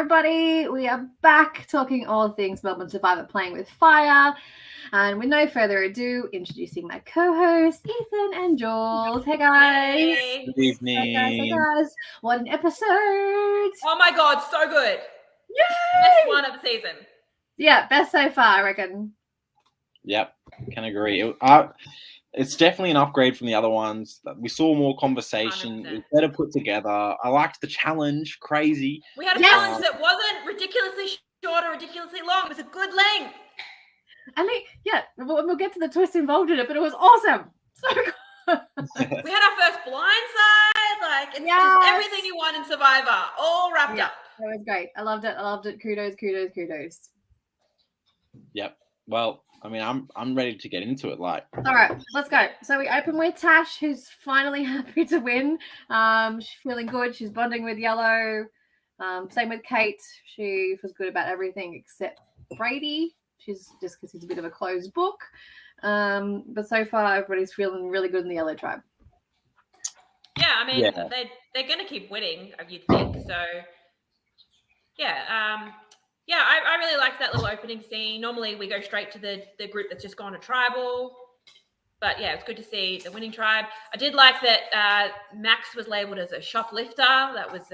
everybody. We are back talking all things Melbourne Survivor, playing with fire. And with no further ado, introducing my co-hosts, Ethan and Jules. Hey, guys. Hey. Good evening. Hey, guys. What an episode. Oh, my God. So good. Yay! Best one of the season. Yeah, best so far, I reckon. Yep, can agree. It's definitely an upgrade from the other ones. We saw more conversation. 100%. It was better put together. I liked the challenge. Crazy. We had a challenge that wasn't ridiculously short or ridiculously long. It was a good length. I mean, yeah, we'll get to the twist involved in it, but it was awesome. So good. We had our first blindside. Like, it's just everything you want in Survivor, all wrapped up. It was great. I loved it. Kudos. Yep. Well, I mean, I'm ready to get into it. Like, all right, let's go. So we open with Tash, who's finally happy to win. She's feeling good. She's bonding with Yellow. Same with Kate. She feels good about everything except Brady. She's just because he's a bit of a closed book. But so far, everybody's feeling really good in the Yellow tribe. Yeah, I mean, they're going to keep winning, you'd think. So, yeah. I really liked that little opening scene. Normally, we go straight to the group that's just gone to tribal. But, yeah, it's good to see the winning tribe. I did like that Max was labelled as a shoplifter. That was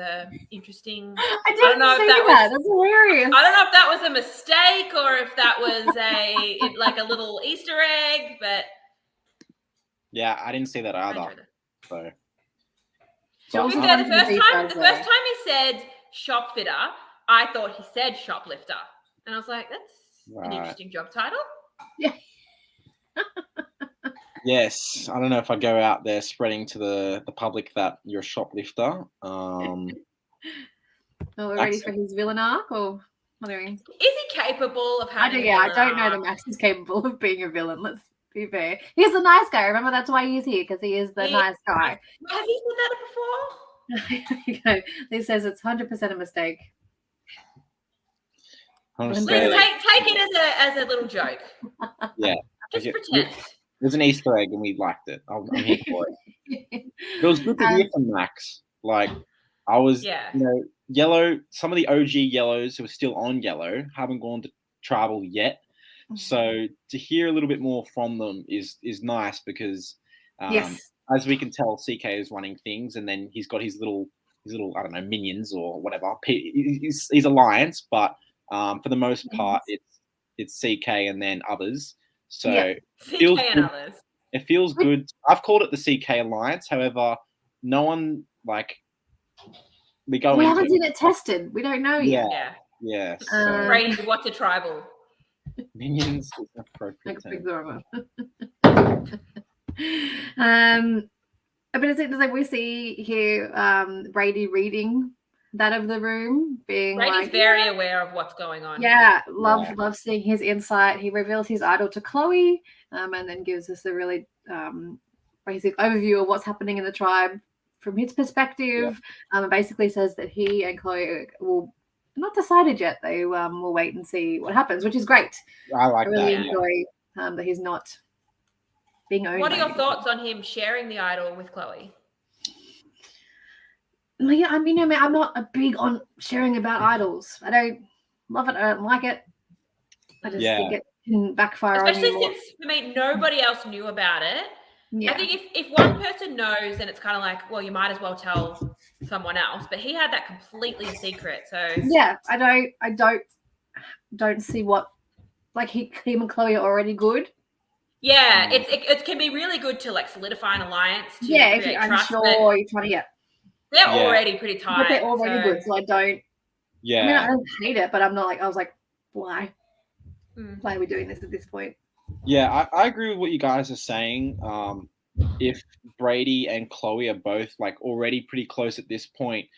interesting. I don't know if that was... That's hilarious. I don't know if that was a mistake or if that was like a little Easter egg, but... Yeah, I didn't see that either. So... the first time he said shopfitter, I thought he said shoplifter. And I was like, that's an interesting job title. Yeah. Yes. I don't know if I go out there spreading to the public that you're a shoplifter. Well, we're ready for his villain arc, or what are we? Is he capable of having I don't know that Max is capable of being a villain. Let's be fair. He's a nice guy. Remember, that's why he's here, because he is the nice guy. Have you said that before? He says it's 100% a mistake. Let's take it as a little joke. Yeah. Just pretend. It was an Easter egg and we liked it. I'm here for it. It was good to hear from Max. Like, I was, Yellow, some of the OG Yellows who are still on Yellow haven't gone to tribal yet. Mm-hmm. So to hear a little bit more from them is nice because as we can tell, CK is running things and then he's got his little I don't know, minions or whatever. He's Alliance, but for the most part, it's CK and then others. So CK and others. It feels good. I've called it the CK Alliance. However, no one we haven't seen it tested. We don't know yet. Yeah. Ready to watch a tribal. Minions is appropriate. But it's like we see here Brady reading that of the room, being Brady's very aware of what's going on. Yeah, love seeing his insight. He reveals his idol to Chloe, and then gives us a really basic overview of what's happening in the tribe from his perspective. And basically says that he and Chloe will not decided yet. They will wait and see what happens, which is great. I like really enjoy that he's not being owned. What are your thoughts on him sharing the idol with Chloe? Yeah, I mean, I'm not a big on sharing about idols. I don't love it. I don't like it. I just think it can backfire on you. Especially since, nobody else knew about it. Yeah. I think if one person knows, then it's kind of like, well, you might as well tell someone else. But he had that completely a secret. So yeah, I don't see what, like, him and Chloe are already good. Yeah, it can be really good to like solidify an alliance. If you're unsure, you're trying to get. They're already pretty tight. But they're already good, so I don't. Yeah. I mean, I don't hate it, but I'm not like, I was like, why? Why are we doing this at this point? Yeah, I agree with what you guys are saying. If Brady and Chloe are both like already pretty close at this point,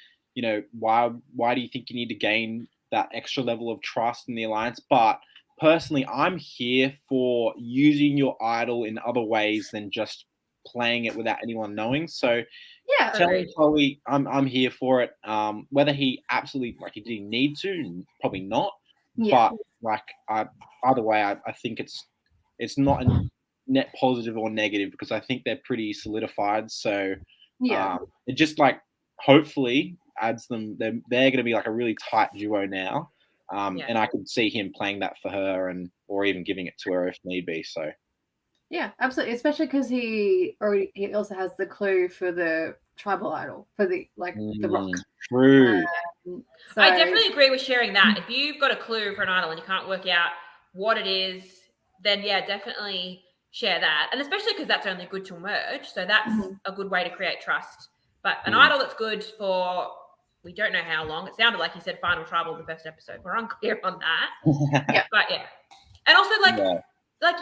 why do you think you need to gain that extra level of trust in the alliance? But personally, I'm here for using your idol in other ways than just playing it without anyone knowing. So telling Chloe, I'm here for it. Whether he absolutely he didn't need to, probably not. Yeah. But either way, I think it's not a net positive or negative because I think they're pretty solidified. So it just hopefully adds them. They're going to be like a really tight duo now. And I could see him playing that for her, or even giving it to her if need be. So yeah, absolutely, especially because he also has the clue for the tribal idol for the rock. True. So I definitely agree with sharing that. If you've got a clue for an idol and you can't work out what it is, then yeah, definitely share that. And especially because that's only good to merge, so that's a good way to create trust. But an idol that's good for, we don't know how long. It sounded like he said final tribal in the first episode. We're unclear on that. Yeah. But yeah. And also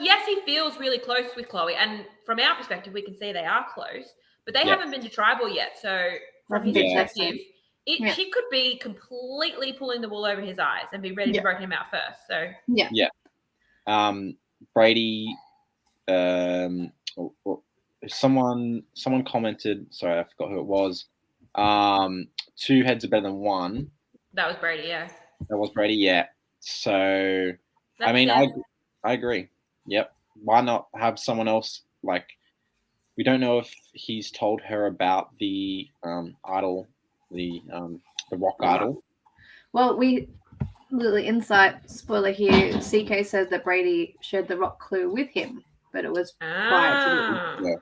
yes, he feels really close with Chloe. And from our perspective, we can see they are close, but they haven't been to tribal yet. So from his perspective, she could be completely pulling the wool over his eyes and be ready to vote him out first. So Brady, someone commented, sorry, I forgot who it was. 2 heads are better than 1. That was Brady, yeah. That was Brady, yeah. So I mean, I agree. Yep. Why not have someone else? Like, we don't know if he's told her about the idol, the rock idol. Well, little insight spoiler here. CK says that Brady shared the rock clue with him, but it was prior to the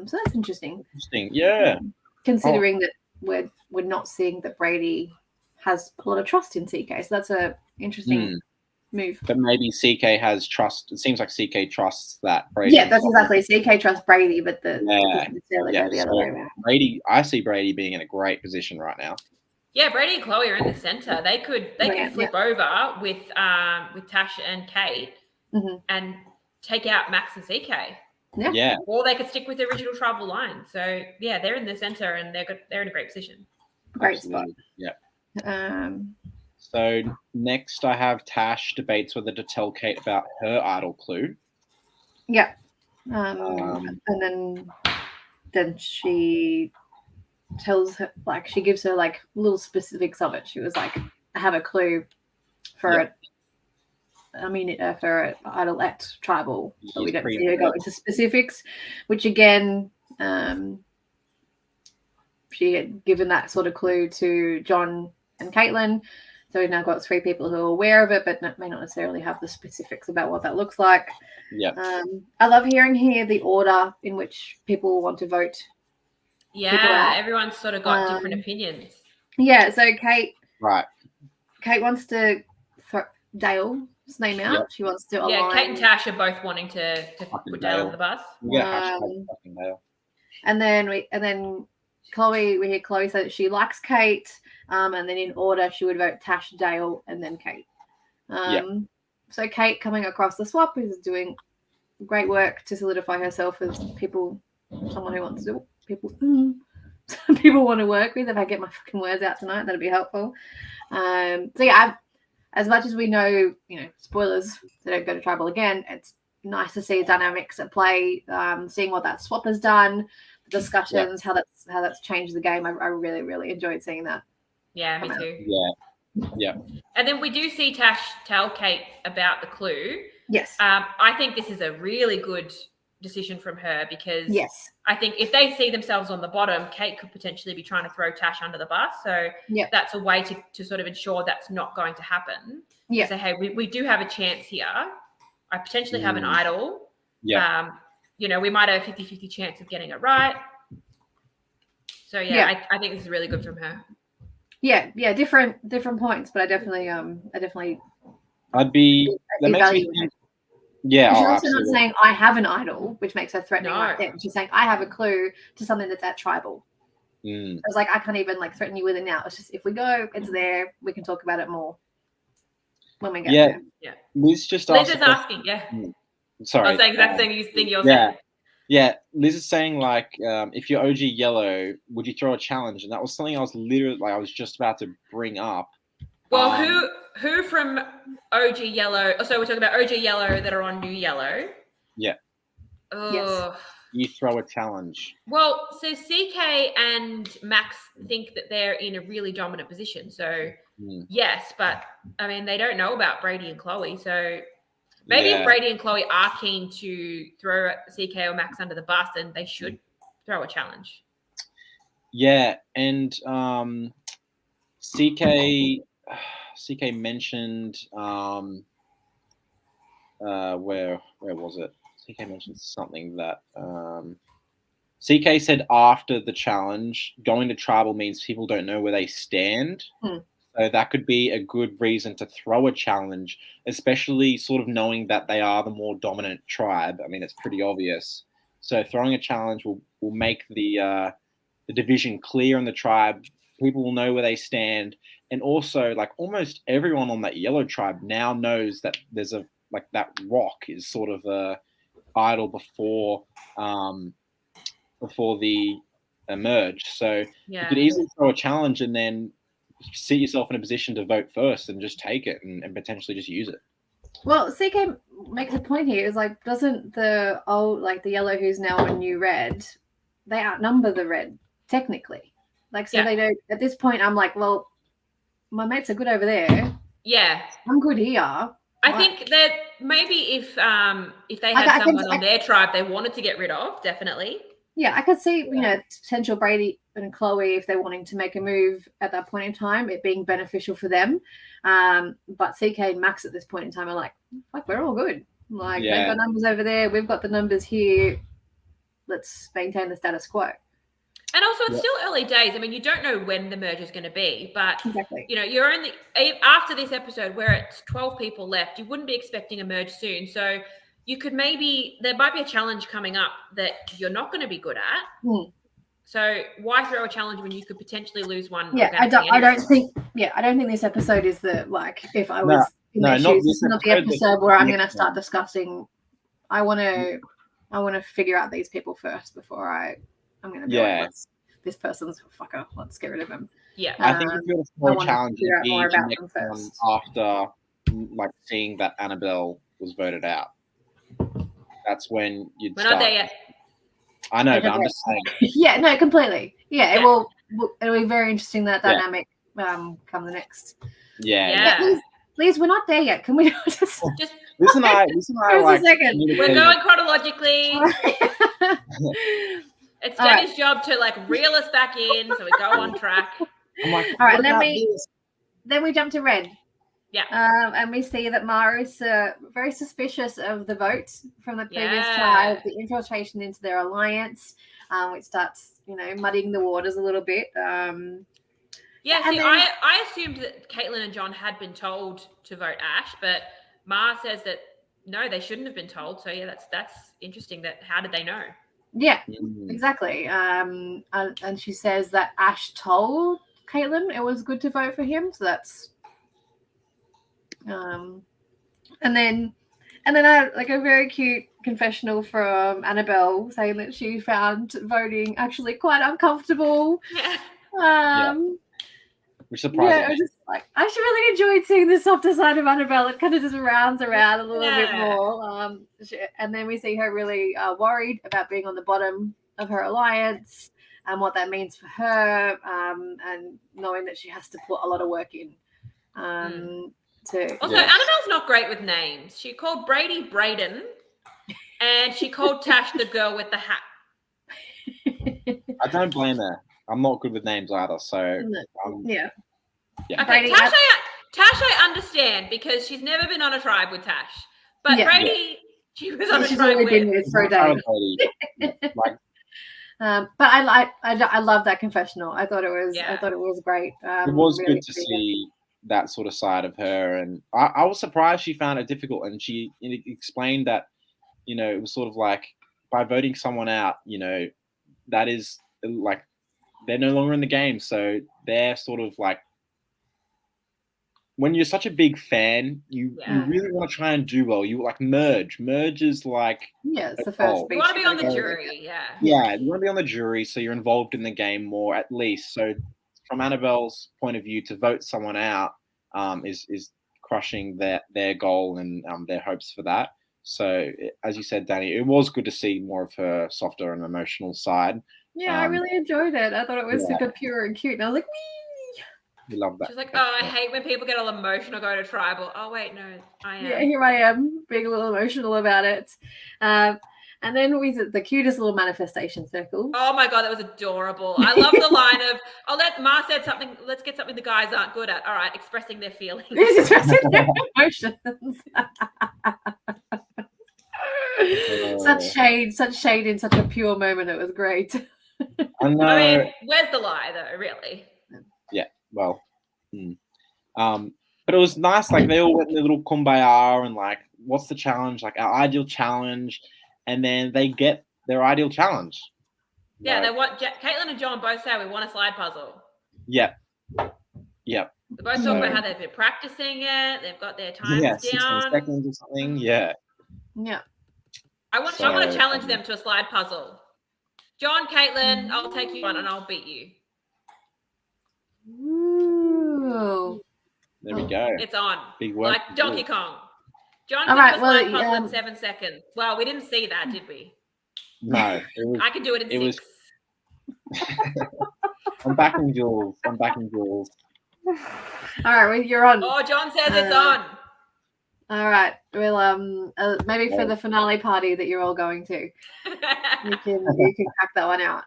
so that's interesting. Interesting, yeah. Considering that we're not seeing that Brady has a lot of trust in CK, so that's a interesting move. But maybe CK has trust. It seems like CK trusts that Brady. Yeah, that's exactly. CK trusts Brady, but the other way around. Brady, I see Brady being in a great position right now. Yeah, Brady and Chloe are in the center. They could flip over with Tash and Kate and take out Max and CK. Yeah. Or they could stick with the original tribal line. So yeah, they're in the center and they're in a great position. Great spot. Yeah. So next I have Tash debates whether to tell Kate about her idol clue. Yeah. And then she tells her, like, she gives her like little specifics of it. She was like, I have a clue for it. I mean, for an idol at tribal, but we don't see her go into specifics, which again, she had given that sort of clue to John and Caitlin. So we've now got 3 people who are aware of it, but may not necessarily have the specifics about what that looks like. Yeah. I love hearing here the order in which people want to vote. Yeah, everyone's sort of got different opinions. Yeah, so Kate wants to throw Dale's name out. Yep. She wants to align. Yeah, Kate and Tash are both wanting to put Dale on the bus. And then Chloe, we hear Chloe say that she likes Kate, and then in order she would vote Tash, Dale, and then Kate. So Kate coming across the swap is doing great work to solidify herself as someone who wants to people want to work with. If I get my fucking words out tonight, that'd be helpful. So yeah, as much as we know, spoilers, they don't go to tribal again. It's nice to see dynamics at play, seeing what that swap has done, the discussions, how that's changed the game. I really, really enjoyed seeing that. Yeah, me too. Yeah. And then we do see Tash tell Kate about the clue. Yes. I think this is a really good decision from her because I think if they see themselves on the bottom, Kate could potentially be trying to throw Tash under the bus. So that's a way to sort of ensure that's not going to happen. Yeah. Say, hey, we do have a chance here. I potentially have an idol. Yeah. We might have a 50-50 chance of getting it right. So I think this is really good from her. Yeah, different points, but I definitely I'd be that makes me think. Yeah, she's also not saying I have an idol, which makes her threatening right there. She's saying I have a clue to something that's at tribal. I was like, I can't even threaten you with it now. It's just if we go, it's there. We can talk about it more when we get there. Yeah. Liz just Liz is asking. Yeah. Sorry. I was saying exact same thing you're saying. Yeah. Liz is saying like, if you're OG Yellow, would you throw a challenge? And that was something I was just about to bring up. Well, who from OG Yellow? So we're talking about OG Yellow that are on New Yellow. Yeah. Yes. You throw a challenge. Well, so CK and Max think that they're in a really dominant position. So yes, but I mean they don't know about Brady and Chloe. So maybe if Brady and Chloe are keen to throw CK or Max under the bus, then they should throw a challenge. Yeah, and CK mentioned where was it? CK mentioned something that CK said after the challenge, going to tribal means people don't know where they stand. So that could be a good reason to throw a challenge, especially sort of knowing that they are the more dominant tribe. I mean, it's pretty obvious. So throwing a challenge will make the division clear in the tribe. People will know where they stand. And also, like, almost everyone on that yellow tribe now knows that there's that rock is sort of a idol before the merge. So you could easily throw a challenge and then see yourself in a position to vote first and just take it and potentially just use it. Well, CK makes a point here. Is like, doesn't the yellow who's now a new red, they outnumber the red technically? Like, so they don't. At this point, I'm like, well, my mates are good over there. Yeah, I'm good here. I think that maybe if they had someone on their tribe they wanted to get rid of, definitely. Yeah, I could see, potential Brady and Chloe, if they're wanting to make a move at that point in time, it being beneficial for them. But CK and Max at this point in time are like, fuck, we're all good. Like, they've got numbers over there. We've got the numbers here. Let's maintain the status quo. And also, it's still early days. I mean, you don't know when the merge is going to be, but exactly. You're only after this episode where it's 12 people left. You wouldn't be expecting a merge soon, so you could there might be a challenge coming up that you're not going to be good at. So why throw a challenge when you could potentially lose one? Yeah, I don't think this episode is if I was in their shoes, it's not the episode where I'm going to start discussing. I want to figure out these people first before I'm going to be like, this person's a fucker. Let's get rid of him. Yeah, I think if you're more challenging after seeing that Annabelle was voted out. That's when you'd start. We're not there yet. I know, but I'm just saying. Yeah, no, completely. Yeah, it'll be very interesting, that dynamic come the next. Yeah. Liz, we're not there yet. Can we just listen? I a second. We're going chronologically. It's Dani's job to reel us back in, so we go on track. I'm like, all right, then we jump to red. Yeah. And we see that Mara is very suspicious of the vote from the previous tribe, the infiltration into their alliance, which starts, muddying the waters a little bit. I assumed that Caitlin and John had been told to vote Ash, but Ma says that no, they shouldn't have been told. So that's interesting. How did they know? Yeah, exactly. And she says that Ash told Caitlin it was good to vote for him. So that's and then I a very cute confessional from Annabelle saying that she found voting actually quite uncomfortable. Which surprised me. I was just I actually really enjoyed seeing the softer side of Annabelle. It kind of just rounds around a little bit more. And then we see her really worried about being on the bottom of her alliance and what that means for her, and knowing that she has to put a lot of work in. Annabelle's not great with names. She called Brady Braden, and she called Tash the girl with the hat. I don't blame her. I'm not good with names either, so yeah. Okay, Brady, Tash I understand because she's never been on a tribe with Tash, but Brady, she was on a tribe with for a day. But I love that confessional. I thought it was great. It was really good to see that sort of side of her, and I was surprised she found it difficult, and she explained that it was sort of by voting someone out, that is they're no longer in the game, so they're sort of when you're such a big fan, you really want to try and do well. You merge is it's the first. You want to be on the jury, you want to be on the jury, so you're involved in the game more at least. So from Annabelle's point of view, to vote someone out is crushing their goal and their hopes for that. So as you said, Dani, it was good to see more of her softer and emotional side. Yeah, I really enjoyed it. I thought it was super pure and cute, and I was like, wee! We love that. She's like, I hate when people get all emotional going to tribal. Oh wait, no, I am. Yeah, here I am being a little emotional about it. And And then we did the cutest little manifestation circle. Oh my God, that was adorable. I love the line of, Ma said something, let's get something the guys aren't good at. All right, expressing their feelings. Expressing their emotions. Such shade in such a pure moment. It was great. I know. I mean, where's the lie though, really? Yeah, well. But it was nice, like they all went in their little kumbaya and like, what's the challenge? Like our ideal challenge, and then they get their ideal challenge. Yeah, they want Caitlin and John both say we want a slide puzzle. Yep. They both talk about how they've been practicing it. They've got their times down. 16 seconds or something. Yeah. I want to challenge them to a slide puzzle. John, Caitlin, I'll take you on and I'll beat you. Ooh. There we go. It's on. Big work. Like Donkey Kong. John All can right, do a slide puzzle in 7 seconds. Well, we didn't see that, did we? No. I can do it in 6. I'm backing Jules. All right, well, you're on. Oh, John says it's on. All right. Well, maybe for the finale party that you're all going to, you can crack that one out.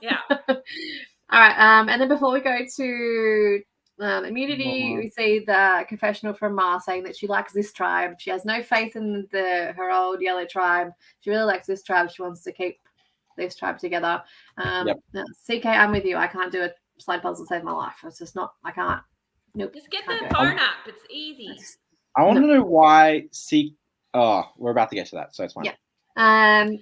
Yeah. All right. And then before we go to immunity, we see the confessional from Ma saying that she likes this tribe. She has no faith in her old yellow tribe. She really likes this tribe. She wants to keep this tribe together. CK, I'm with you. I can't do a slide puzzle to save my life. It's just not. I can't. Nope. Just get the phone up. It's easy. I want to know why we're about to get to that, so it's fine. Yeah.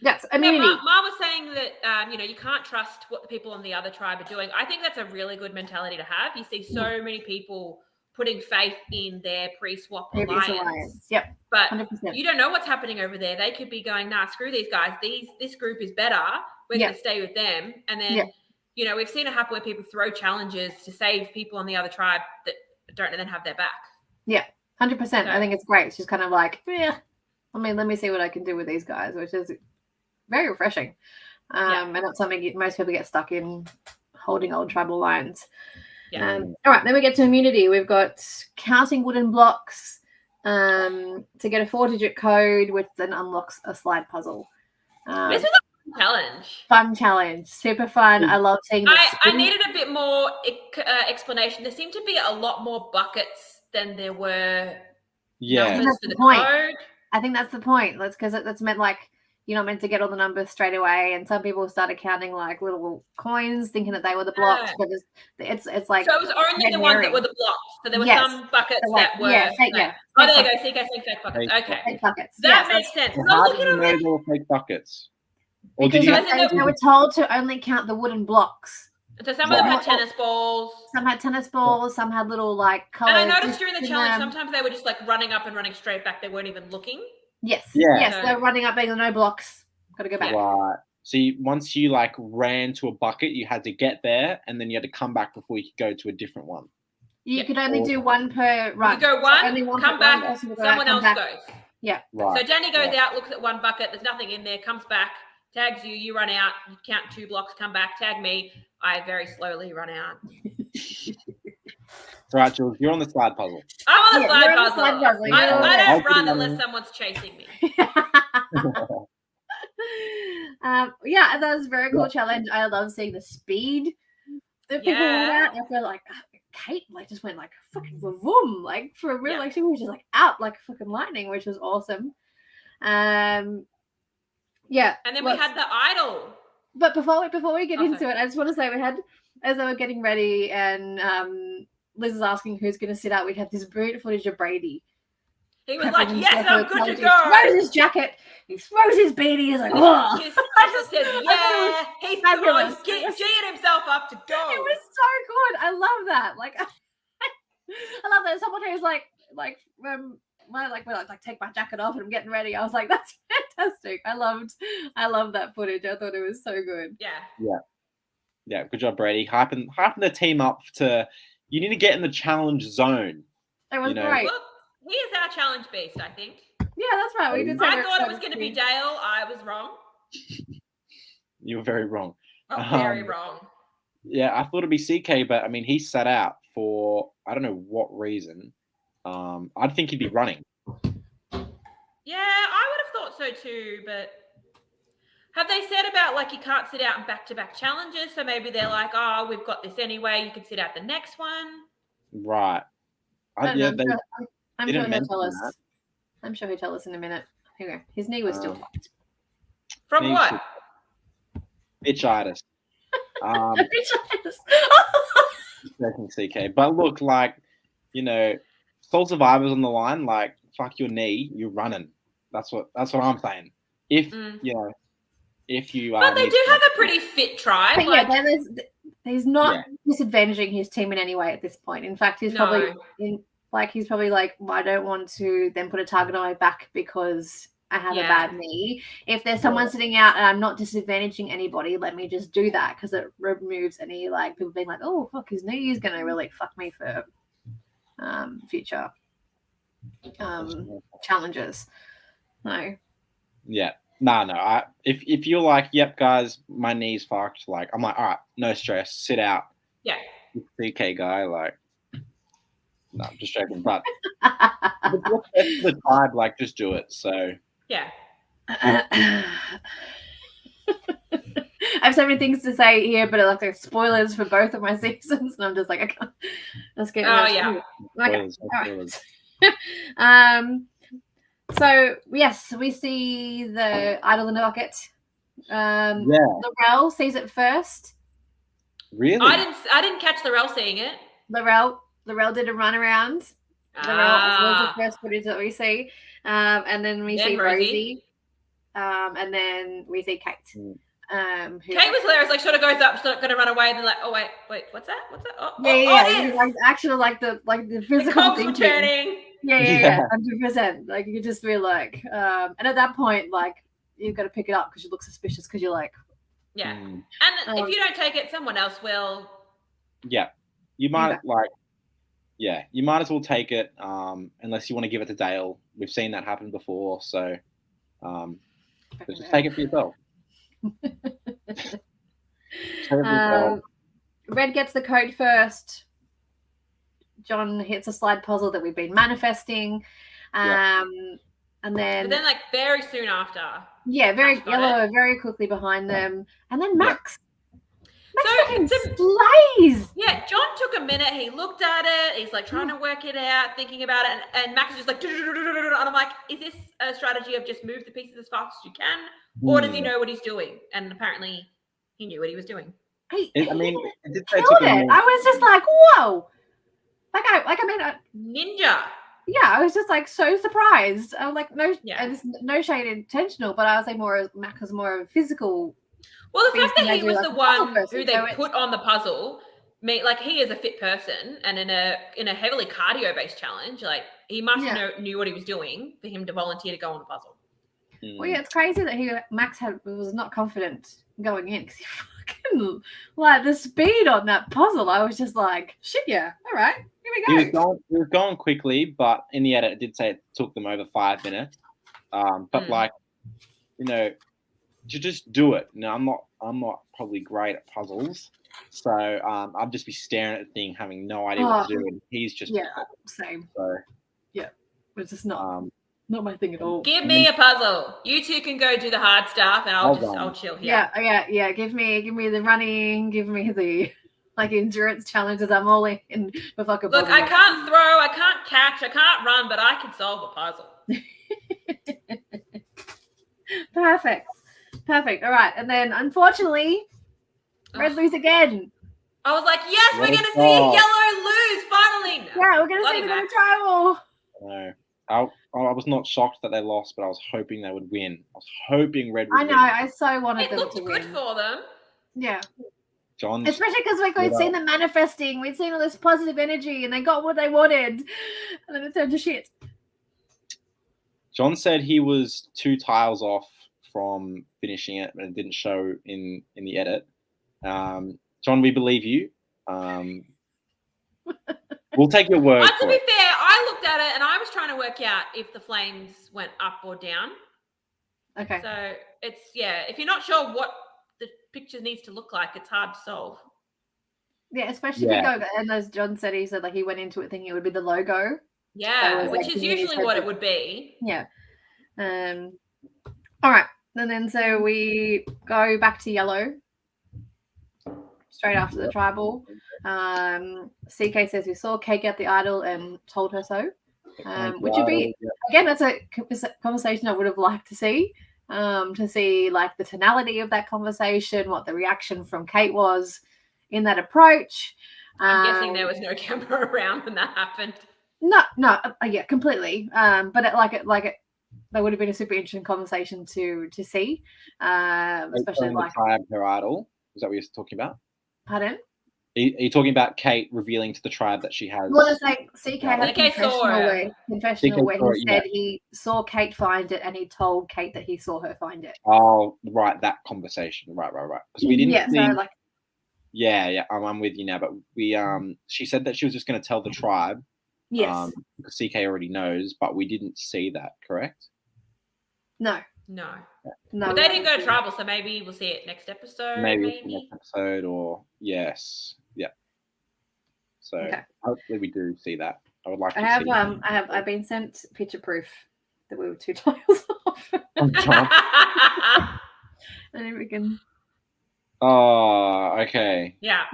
That's immunity. Yeah, Ma was saying that you can't trust what the people on the other tribe are doing. I think that's a really good mentality to have. You see so many people putting faith in their pre-swap alliance. Yep. But 100%. you don't know what's happening over there. They could be going, nah, screw these guys. This group is better. We're going to stay with them. And then, we've seen it happen where people throw challenges to save people on the other tribe that don't then have their back. Yeah, 100%. So, I think it's great. She's kind of like, let me see what I can do with these guys, which is very refreshing. And not something most people get stuck in, holding old tribal lines. Yeah. All right, then we get to immunity. We've got counting wooden blocks to get a 4-digit code, which then unlocks a slide puzzle. This was a fun challenge. Fun challenge. Super fun. I love seeing this. I needed a bit more explanation. There seemed to be a lot more buckets than there were numbers for the code. I think that's the point. That's because that's meant like you're not meant to get all the numbers straight away. And some people started counting like little coins, thinking that they were the blocks. But it's like so it was only the ones that were the blocks. So there were some buckets that were fake Oh, there you go. CK saying fake buckets. Okay, fake buckets. That makes sense. How do you know they were fake buckets? Or because they were told to only count the wooden blocks. So some of them had tennis balls. Some had tennis balls. Some had little like colors. And I noticed during the challenge, sometimes they were just like running up and running straight back. They weren't even looking. Yes. Yeah. Yes. They're running up, being no blocks. Got to go back. Right. So once you like ran to a bucket, you had to get there, and then you had to come back before you could go to a different one. You could only do one per run. You go one, come back, someone else goes. Yeah. Right. So Dani goes out, looks at one bucket. There's nothing in there. Comes back, tags you. You run out. You count 2 blocks. Come back. Tag me. I very slowly run out. All right, Jules, you're on the slide puzzle. I'm on the slide puzzle. I don't run unless someone's chasing me. That was a very cool challenge. I love seeing the speed that people went out. I feel like Kate just went like fucking vroom, like for real. Like she was just like out like fucking lightning, which was awesome. And then we had the idol. But before we get into it, I just want to say we had, as they were getting ready and Liz is asking who's going to sit out, we'd have this brilliant footage of Brady. He was like, yes, I'm good to go. He throws his jacket. He throws his beanie. He's like, oh. He just says, yeah. He's G'ing himself up to go. It was so good. I love that. Like, I love that. Someone who's like, when I take my jacket off and I'm getting ready, I was like, that's fantastic. I loved that footage. I thought it was so good. Yeah. Good job, Brady. Hyping the team up to. You need to get in the challenge zone. It was great. Look, he is our challenge beast, I think. Yeah, that's right. We did. I thought it was going to be Dale. I was wrong. You were very wrong. Very wrong. Yeah, I thought it'd be CK, but I mean, he sat out for I don't know what reason. I'd think he'd be running. Yeah, I would have thought so too, but Have they said about like you can't sit out in back-to-back challenges? So maybe they're like, oh, we've got this anyway. You can sit out the next one. Right. I don't know. I'm sure didn't he'll tell mention us. I'm sure he'll tell us in a minute. Anyway, his knee was still fucked. From Knee what? Bitchitis. Joking, CK. But look, like, you know, Soul Survivor's on the line. Like, fuck your knee, you're running. That's what I'm saying. If you know, if you but they do have a pretty fit tribe. But like, yeah, he's not disadvantaging his team in any way at this point. In fact, he's probably he's probably like, well, I don't want to then put a target on my back because I have a bad knee. If there's someone sitting out and I'm not disadvantaging anybody, let me just do that because it removes any like people being like, oh fuck, his knee is gonna really fuck me for future challenges. No. Yeah. No. If you're like, yep, guys, my knee's fucked, like, I'm like, all right, no stress, sit out. Yeah. CK guy, like, no, I'm just joking. But the tribe, like, just do it. So yeah. I have so many things to say here, but like there's spoilers for both of my seasons, and I'm just like, I can't. Let's get. Oh yeah. Okay. All right. So yes, we see the idol in the bucket. Laurel sees it first. Really? I didn't catch Laurel seeing it. Laurel did a run around. Laurel was the first footage that we see, and then we see Rosie, and then we see Kate. Kate was hilarious. Like, sort of goes up, she's not going to run away, and then like, oh wait, what's that? Oh, yeah. Like actually, like the physical. The cogs were turning. Yeah, 100%. Like you could just be like, and at that point, like you've got to pick it up because you look suspicious because you're like, yeah. And if you don't take it, someone else will. Yeah, you might you might as well take it, unless you want to give it to Dale. We've seen that happen before, so just take it for yourself. Red gets the code first. John hits a slide puzzle that we've been manifesting, and then like very soon after. Yeah, yellow, very quickly behind them, and then Max. Max slays. Yeah, John took a minute. He looked at it. He's like trying to work it out, thinking about it, and Max is just like, and I'm like, is this a strategy of just move the pieces as fast as you can, or does he know what he's doing? And apparently, he knew what he was doing. It did say killed it. I was just like, whoa. Like I mean, ninja. Yeah, I was just like so surprised. I was like, no shade intentional, but I was like Max was more of a physical. Well, the fact that he was the one who they put on the puzzle, like he is a fit person, and in a heavily cardio based challenge, like he must knew what he was doing for him to volunteer to go on the puzzle. Well, yeah, it's crazy that Max was not confident going in because he fucking like the speed on that puzzle. I was just like, shit, yeah, all right, here we go. He was going quickly, but in the edit, it did say it took them over 5 minutes. But like, you know, to just do it. No, I'm not probably great at puzzles, so I'd just be staring at the thing, having no idea what to do, and he's just same. So it's just not my thing at all. Give me a puzzle. You two can go do the hard stuff, and I'll chill here. Yeah. Give me the running. Give me the like endurance challenges. I'm all in for fucking. Look, I can't throw. I can't catch. I can't run, but I can solve a puzzle. Perfect. All right, and then unfortunately, Red lose again. I was like, yes, we're gonna see yellow lose finally. Yeah, we're gonna see them in tribal. No. I was not shocked that they lost, but I was hoping they would win. I was hoping Red would win. I so wanted them to win. It looked good for them. Yeah. Especially because we'd seen them manifesting. We'd seen all this positive energy, and they got what they wanted. And then it turned to shit. John said he was 2 tiles off from finishing it, but it didn't show in the edit. John, we believe you. We'll take your word. To be fair, I looked at it and I was trying to work out if the flames went up or down. Okay. So it's if you're not sure what the picture needs to look like, it's hard to solve. Yeah, especially if you go, and as John said, he said like he went into it thinking it would be the logo. Yeah, which is usually what it would be. Yeah. All right. And then so we go back to yellow straight after the tribal. CK says we saw Kate get the idol and told her so, which would be, again, that's a conversation I would have liked to see like the tonality of that conversation, what the reaction from Kate was in that approach. I'm guessing there was no camera around when that happened. No, yeah, completely. But that would have been a super interesting conversation to see, especially like her idol. Is that what you're talking about? Pardon? Are you talking about Kate revealing to the tribe that she has? Well, it's like CK had a confessional where he said he saw Kate find it and he told Kate that he saw her find it. Oh, right, that conversation. Right. Because we didn't see. So Yeah, I'm with you now. But we she said that she was just going to tell the tribe. Yes. Because CK already knows, but we didn't see that, correct? No. But they didn't go to tribal, so maybe we'll see it next episode. Maybe. Next episode, or yes, yeah. So hopefully we do see that. I would like to see. I've been sent picture proof that we were 2 tiles off. And then we can. Oh, okay. Yeah.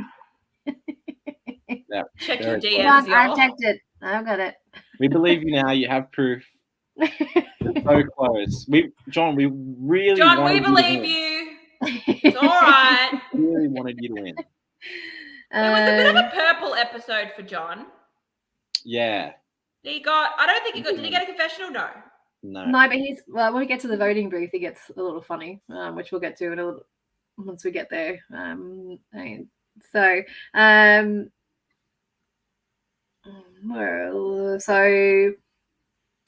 Yeah. Check your DMs. I've checked it. I've got it. We believe you now. You have proof. So close. John, we really we believe you. It's all right. We really wanted you to win. It was a bit of a purple episode for John. Yeah. I don't think he got, did he get a confessional? No. No, but when we get to the voting booth, he gets a little funny, which we'll get to once we get there. So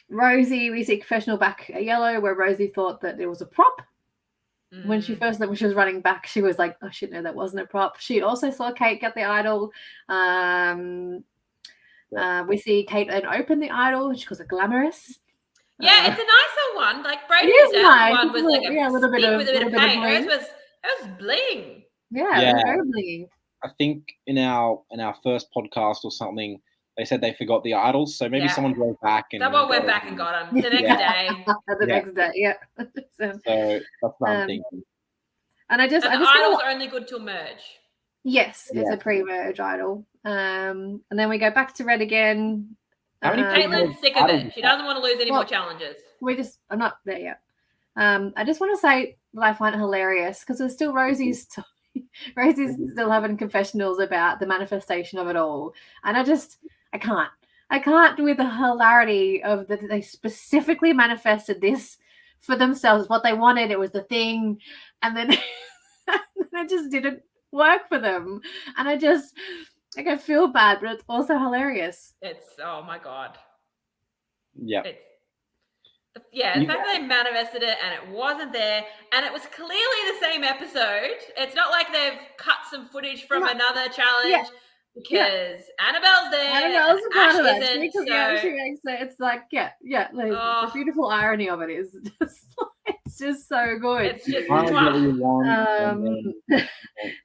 Rosie, we see confessional back at yellow where Rosie thought that it was a prop. When she was running back, she was like, oh shit, no, that wasn't a prop. She also saw Kate get the idol. We see Kate then open the idol. She calls it glamorous. Yeah, it's a nicer one. Like Brady's nice. one was like a little bit of paint. Hers was bling. Yeah, it was very bling. I think in our first podcast or something, they said they forgot the idols, so maybe someone went back and went back and got them the next day. Next day, yeah. So that's what I'm thinking. And the idols are only good till merge. Yes, it's a pre-merge idol. And then we go back to red again. Caitlin's sick of it. She doesn't want to lose any more challenges. I'm not there yet. I just want to say that I find it hilarious because there's still Rosie's still having confessionals about the manifestation of it all. And I can't with the hilarity of that they specifically manifested this for themselves, what they wanted. It was the thing. And then it just didn't work for them. And I feel bad, but it's also hilarious. Oh my God. Yeah. The fact that they manifested it and it wasn't there, and it was clearly the same episode. It's not like they've cut some footage from another challenge because Annabelle's there. Annabelle's a part of it. So... It's like, the beautiful irony of it is it's just so good. It's just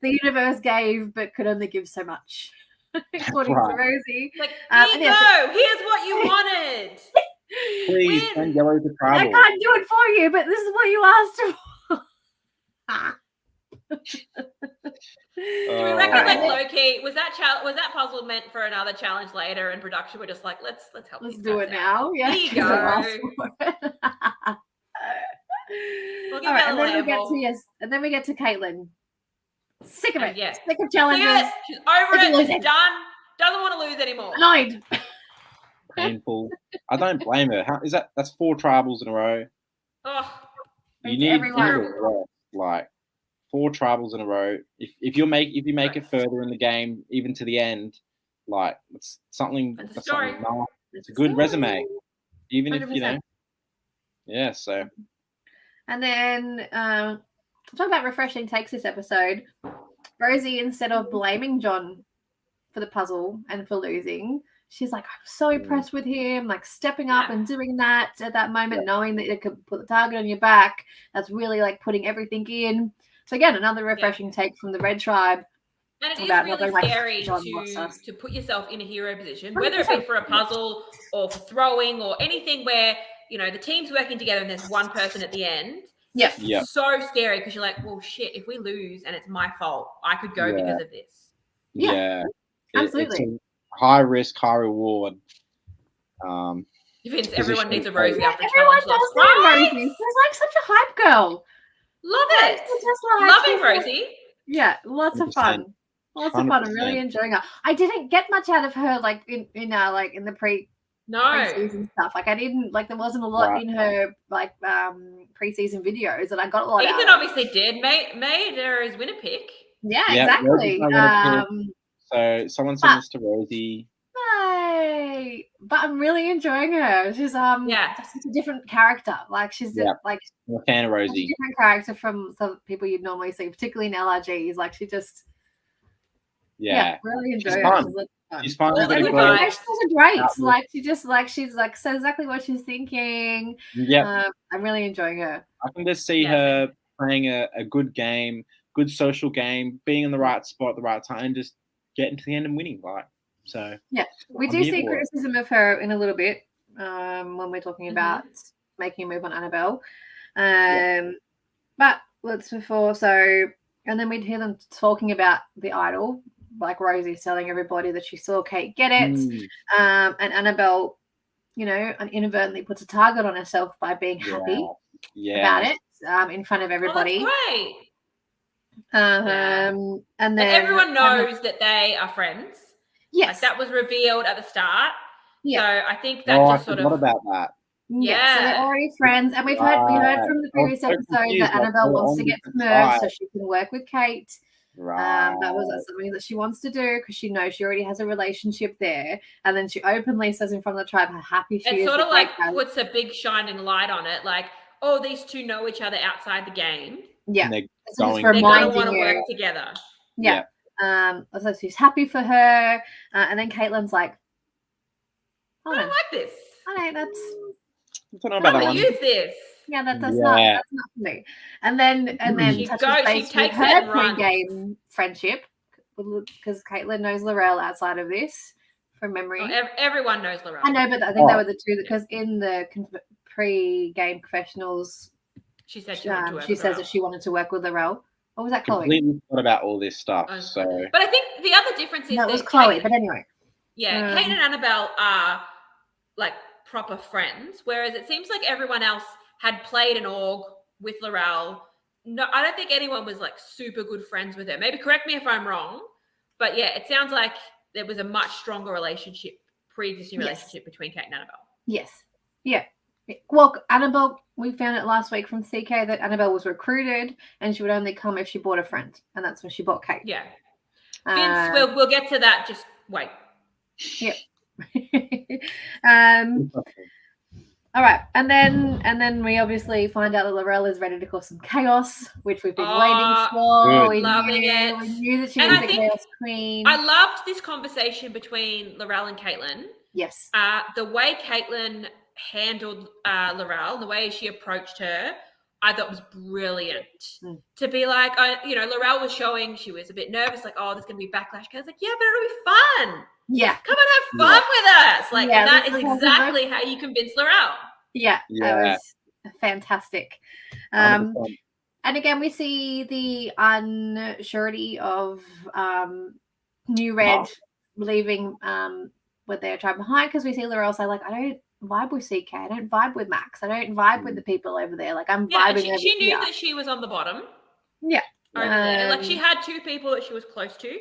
the universe gave but could only give so much. According to Rosie. Like, here's what you wanted. Please send yellow to tribal. I can't do it for you, but this is what you asked for. Do we reckon, like, low-key, was that puzzle meant for another challenge later, and production were just like, let's help. Let's do it now. Yeah, there you go. We'll all right, and then we get to Caitlin. Sick of it. Sick of challenges. She's over it. She's done. Doesn't want to lose anymore. Annoyed. Painful. I don't blame her. That's 4 tribals in a row. Oh, you need like 4 tribals in a row. If you make it further in the game, even to the end, like it's something. It's a story. It's a good resume, even 100%. If you know. Yeah. So. And then talk about refreshing takes this episode. Rosie, instead of blaming John for the puzzle and for losing, she's like, I'm so impressed with him, like stepping up and doing that at that moment, knowing that it could put the target on your back. That's really like putting everything in. So again, another refreshing take from the Red Tribe. And it is really scary to put yourself in a hero position, whether it be for a puzzle or for throwing or anything where, the team's working together and there's one person at the end. Yeah. Yeah. So scary because you're like, well, shit, if we lose and it's my fault, I could go because of this. Yeah. It's Absolutely. a high risk, high reward. Vince, everyone needs a position. Rosie after Everyone challenge last does need night. Rosie. She's like such a hype girl. Love Like, it. she's just like, Loving she's like- Rosie. Yeah, lots of 100%. fun. Lots of fun. I'm really 100%. enjoying her. I didn't get much out of her like in the No. preseason stuff. Like I didn't like there wasn't a lot Right. in her like preseason videos, and I got a lot out Ethan of it. obviously did. Made her his winner pick. Yeah, Yeah, exactly. Rosie's my winner So someone send this to Rosie. Hey, but I'm really enjoying her. She's Yeah. such a different character. Like she's Yeah. like I'm a fan of such a Rosie. different character from some people you'd normally see, particularly in LRGs. Like she just really enjoy She's her. fun. She's fun. She's fun. All the Everybody good goes, vibes. She's a great. Yeah. Like she's like says exactly what she's thinking. Yeah, I'm really enjoying her. I can just see Yeah, her playing a good game, good social game, being in the right spot at the right time, and just getting to the end and winning. Like so. Yeah, we I'm do here see for it. criticism of her in a little bit when we're talking about making a move on Annabelle. But let's before so, and then we'd hear them talking about the idol, like Rosie telling everybody that she saw Kate get it, and Annabelle, inadvertently puts a target on herself by being happy about it in front of everybody. Oh, that's great. And then everyone knows that they are friends. Yes, Like that was revealed at the start. Yeah. So I think that I just sort forgot of about that. Yeah, so they're Yeah. already friends, and we heard from the previous so episode confused, that like, Annabelle they're wants on to get different merged so sides. she can work with Kate. Right. That was something that she wants to do because she knows she already has a relationship there, and then she openly says in front of the tribe how happy she it is. sort of with like Kate. puts a big shining light on it. Like, oh, these two know each other outside the game. Yeah, And they're so just going. They're going to reminding want to you. work together. Yeah. So she's happy for her, and then Caitlin's like, I don't like this. that's I don't know I'm about that going one. to use this. yeah, that's Yeah. not for me. And then She touches goes, she base with takes it her and runs. pre-game friendship because Caitlin knows Laurel outside of this from memory. Oh, everyone knows Laurel. I know, but I think they were the two because in the pre-game confessionals, She said she wanted to work she with says Laurel. that she wanted to work with Laurel. Or was that Chloe? Completely forgot about all this stuff. Oh. So But I think the other difference is No, it that was Chloe. Kate, But anyway, Kate and Annabelle are like proper friends, whereas it seems like everyone else had played an org with Laurel. No, I don't think anyone was like super good friends with her. Maybe correct me if I'm wrong, but yeah, it sounds like there was a much stronger relationship, pre-existing relationship between Kate and Annabelle. yes, yeah. Well, Annabelle, we found it last week from CK that Annabelle was recruited and she would only come if she bought a friend, and that's when she bought Kate. Yeah, Vince, we'll get to that. Just wait. Yep. All right, and then we obviously find out that Laurel is ready to cause some chaos, which we've been waiting for. good. We Loving it. We knew that she And was I the think chaos queen. I loved this conversation between Laurel and Caitlin. Yes. The way Caitlin handled Laurel, the way she approached her, I thought was brilliant. To be like, Laurel was showing she was a bit nervous, like, oh, there's going to be backlash. I was like, yeah, but it'll be fun. Yeah. Come and have fun with us. Like, and that is this is exactly how you convince Laurel. Yeah, that was fantastic. 100%. And again, we see the unsurety of New Red leaving what they're trying behind, because we see Laurel say, like, I don't vibe with CK. I don't vibe with Max. I don't vibe with the people over there. Like, I'm vibing over she knew here. that she was on the bottom. Yeah. Over there. Like, she had two people that she was close to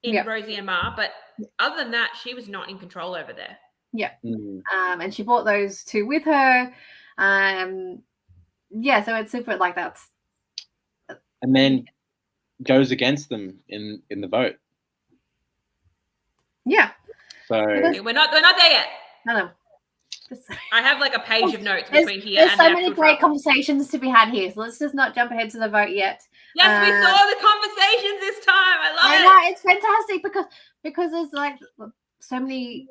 in Rosie and Ma, but other than that, she was not in control over there. Yeah. And she brought those two with her. So it's super like that's. And then goes against them in the vote. Yeah. So we're not there yet. No. I have like a page of notes between here there's and so the many actual great trial. conversations to be had here. So let's just not jump ahead to the vote yet. Yes, we saw the conversations this time. I love it. It's fantastic because there's like so many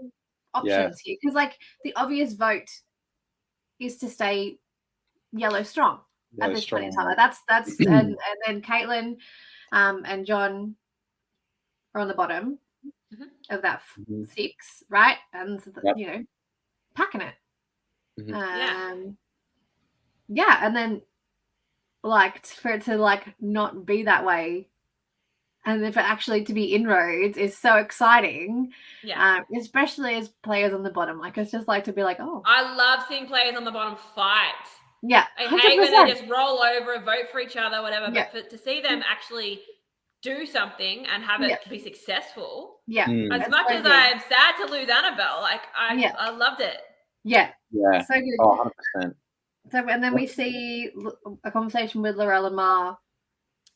options here. Because like the obvious vote is to stay yellow strong at this point in time. Like, that's and then Caitlin and John are on the bottom of that 6, right? And packing it. Mhm. And then like for it to like not be that way, and then for actually to be inroads is so exciting. Yeah. Especially as players on the bottom. Like it's just like to be like, oh, I love seeing players on the bottom fight. yeah, I 100%. hate when they just roll over, vote for each other, whatever. Yeah. But to see them actually do something and have it be successful. Yeah. As much as I'm sad to lose Annabelle, like I loved it. Yeah. Yeah. So good. Oh, 100%. So and then we see a conversation with Laurel and Ma.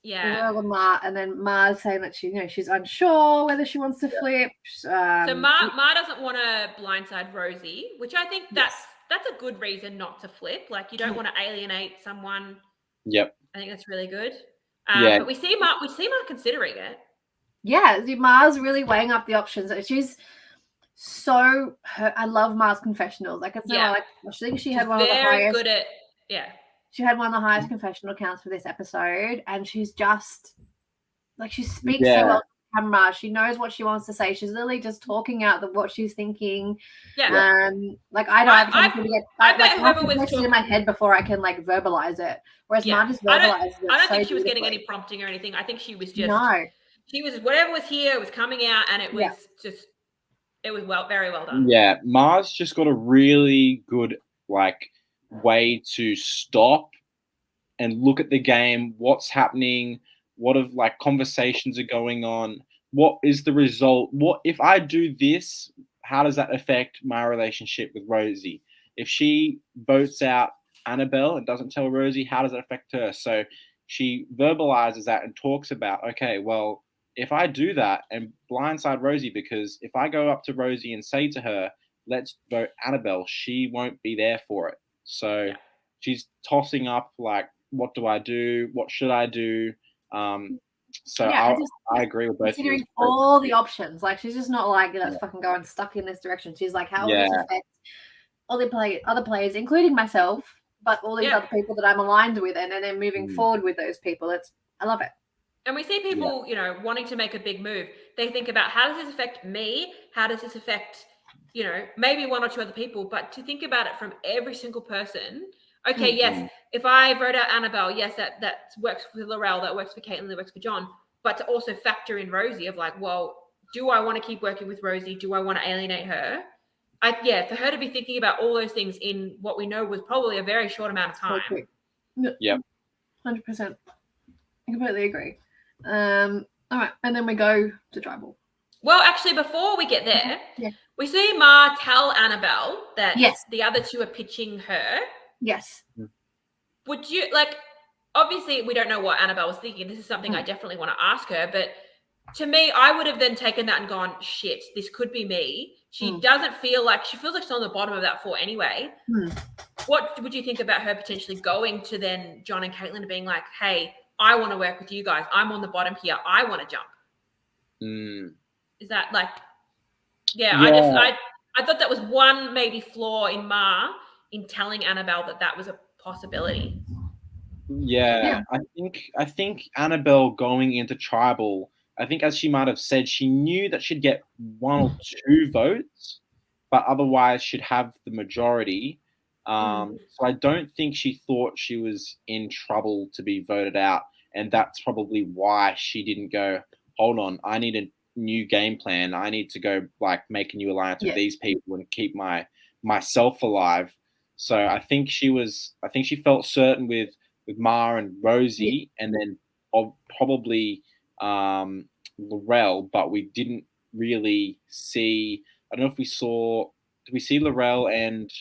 Yeah. Laurel and Ma, and then Ma's saying that she's unsure whether she wants to flip. So Ma doesn't want to blindside Rosie, which I think that's a good reason not to flip. Like you don't want to alienate someone. Yep. I think that's really good. Yeah. But we see Ma considering it. Yeah, Ma's really weighing up the options. She's so I love Ma's confessionals. Like it's I think she had one of the highest. Very good at She had one of the highest confessional counts for this episode, and she's just like she speaks so well to the camera. She knows what she wants to say. She's literally just talking out what she's thinking. Yeah. Like I don't have time to get. I whoever was talking in my head before I can like verbalize it. Whereas Ma just verbalizes it. I don't think she was getting any prompting or anything. I think she was just She was whatever was here was coming out, and it was just. It was very well done. Yeah, Ma's just got a really good like way to stop and look at the game, what's happening, what of like conversations are going on, what is the result, what if I do this, how does that affect my relationship with Rosie? If she votes out Annabelle and doesn't tell Rosie, how does that affect her? So she verbalizes that and talks about, okay, well, if I do that and blindside Rosie, because if I go up to Rosie and say to her, let's vote Annabelle, she won't be there for it. So she's tossing up like, what do I do? What should I do? So I agree with both of you. Considering all the options, like she's just not like, let's fucking go and stuck in this direction. She's like, how will this affect all the other players, including myself, but all these other people that I'm aligned with, and then moving forward with those people. I love it. And we see people, wanting to make a big move. They think about how does this affect me? How does this affect, maybe one or two other people? But to think about it from every single person. Okay, yes, if I vote out Annabelle, yes, that works for Laurel, that works for Caitlin, that works for John. But to also factor in Rosie of like, well, do I want to keep working with Rosie? Do I want to alienate her? For her to be thinking about all those things in what we know was probably a very short amount of time. Yeah, 100%. I completely agree. All right, and then we go to tribal. Well, actually, before we get there, we see Ma tell Annabelle that the other two are pitching her. Yes. Would you obviously we don't know what Annabelle was thinking. This is something I definitely want to ask her, but to me, I would have then taken that and gone, shit, this could be me. She doesn't feel like she's on the bottom of that four anyway. What would you think about her potentially going to then John and Caitlin and being like, hey, I want to work with you guys. I'm on the bottom here. I want to jump. Is that like, I thought that was one maybe flaw in Ma in telling Annabelle that was a possibility. Yeah. I think Annabelle going into tribal, I think as she might have said, she knew that she'd get one or two votes, but otherwise she'd have the majority. So I don't think she thought she was in trouble to be voted out. And that's probably why she didn't go, hold on, I need a new game plan. I need to go like make a new alliance with these people and keep myself alive. So I think she felt certain with Ma and Rosie and then probably Laurel, but we didn't really see, I don't know if did we see Laurel and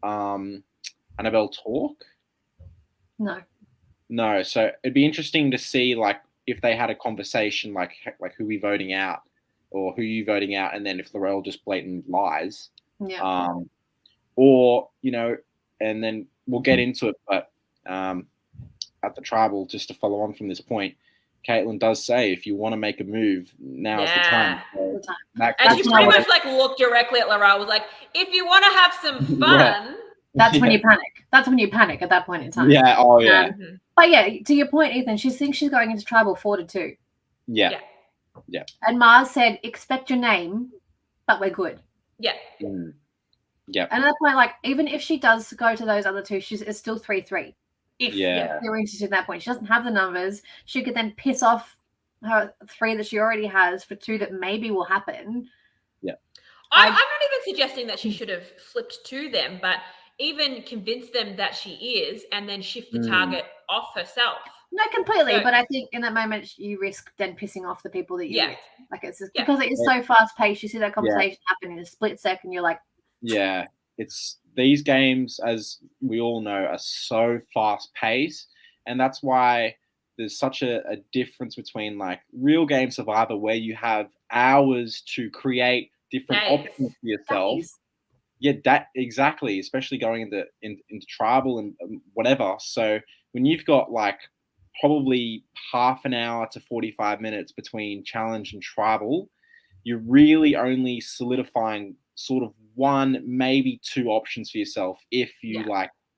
Annabelle talk? No. So it'd be interesting to see like if they had a conversation like who we voting out or who you voting out, and then if Laurel just blatant lies. Or, and then we'll get into it, but at the tribal, just to follow on from this point, Caitlin does say if you want to make a move, now's the time. So and she pretty much like looked directly at Laurel, was like, if you want to have some fun. That's when you panic. That's when you panic at that point in time. Yeah. Oh, yeah. But yeah, to your point, Ethan, she thinks she's going into tribal 4-2. Yeah. And Mars said, expect your name, but we're good. Yeah. Yeah. And at that point, like, even if she does go to those other two, it's still 3-3. If Yeah. you're interested at that point. She doesn't have the numbers. She could then piss off her 3 that she already has for 2 that maybe will happen. I'm not even suggesting that she should have flipped to them, but even convince them that she is and then shift the target off herself. No, completely. So- but I think in that moment you risk then pissing off the people that you're with. Like it's just, Yeah. because it is so fast paced. You see that conversation happen in a split second. You're like, Yeah, it's these games, as we all know, are so fast paced, and that's why there's such a difference between like real game Survivor, where you have hours to create different options for yourself. days. Yeah, that exactly, especially going into tribal and whatever. So when you've got like probably half an hour to 45 minutes between challenge and tribal, you're really only solidifying sort of 1, maybe 2 options for yourself if you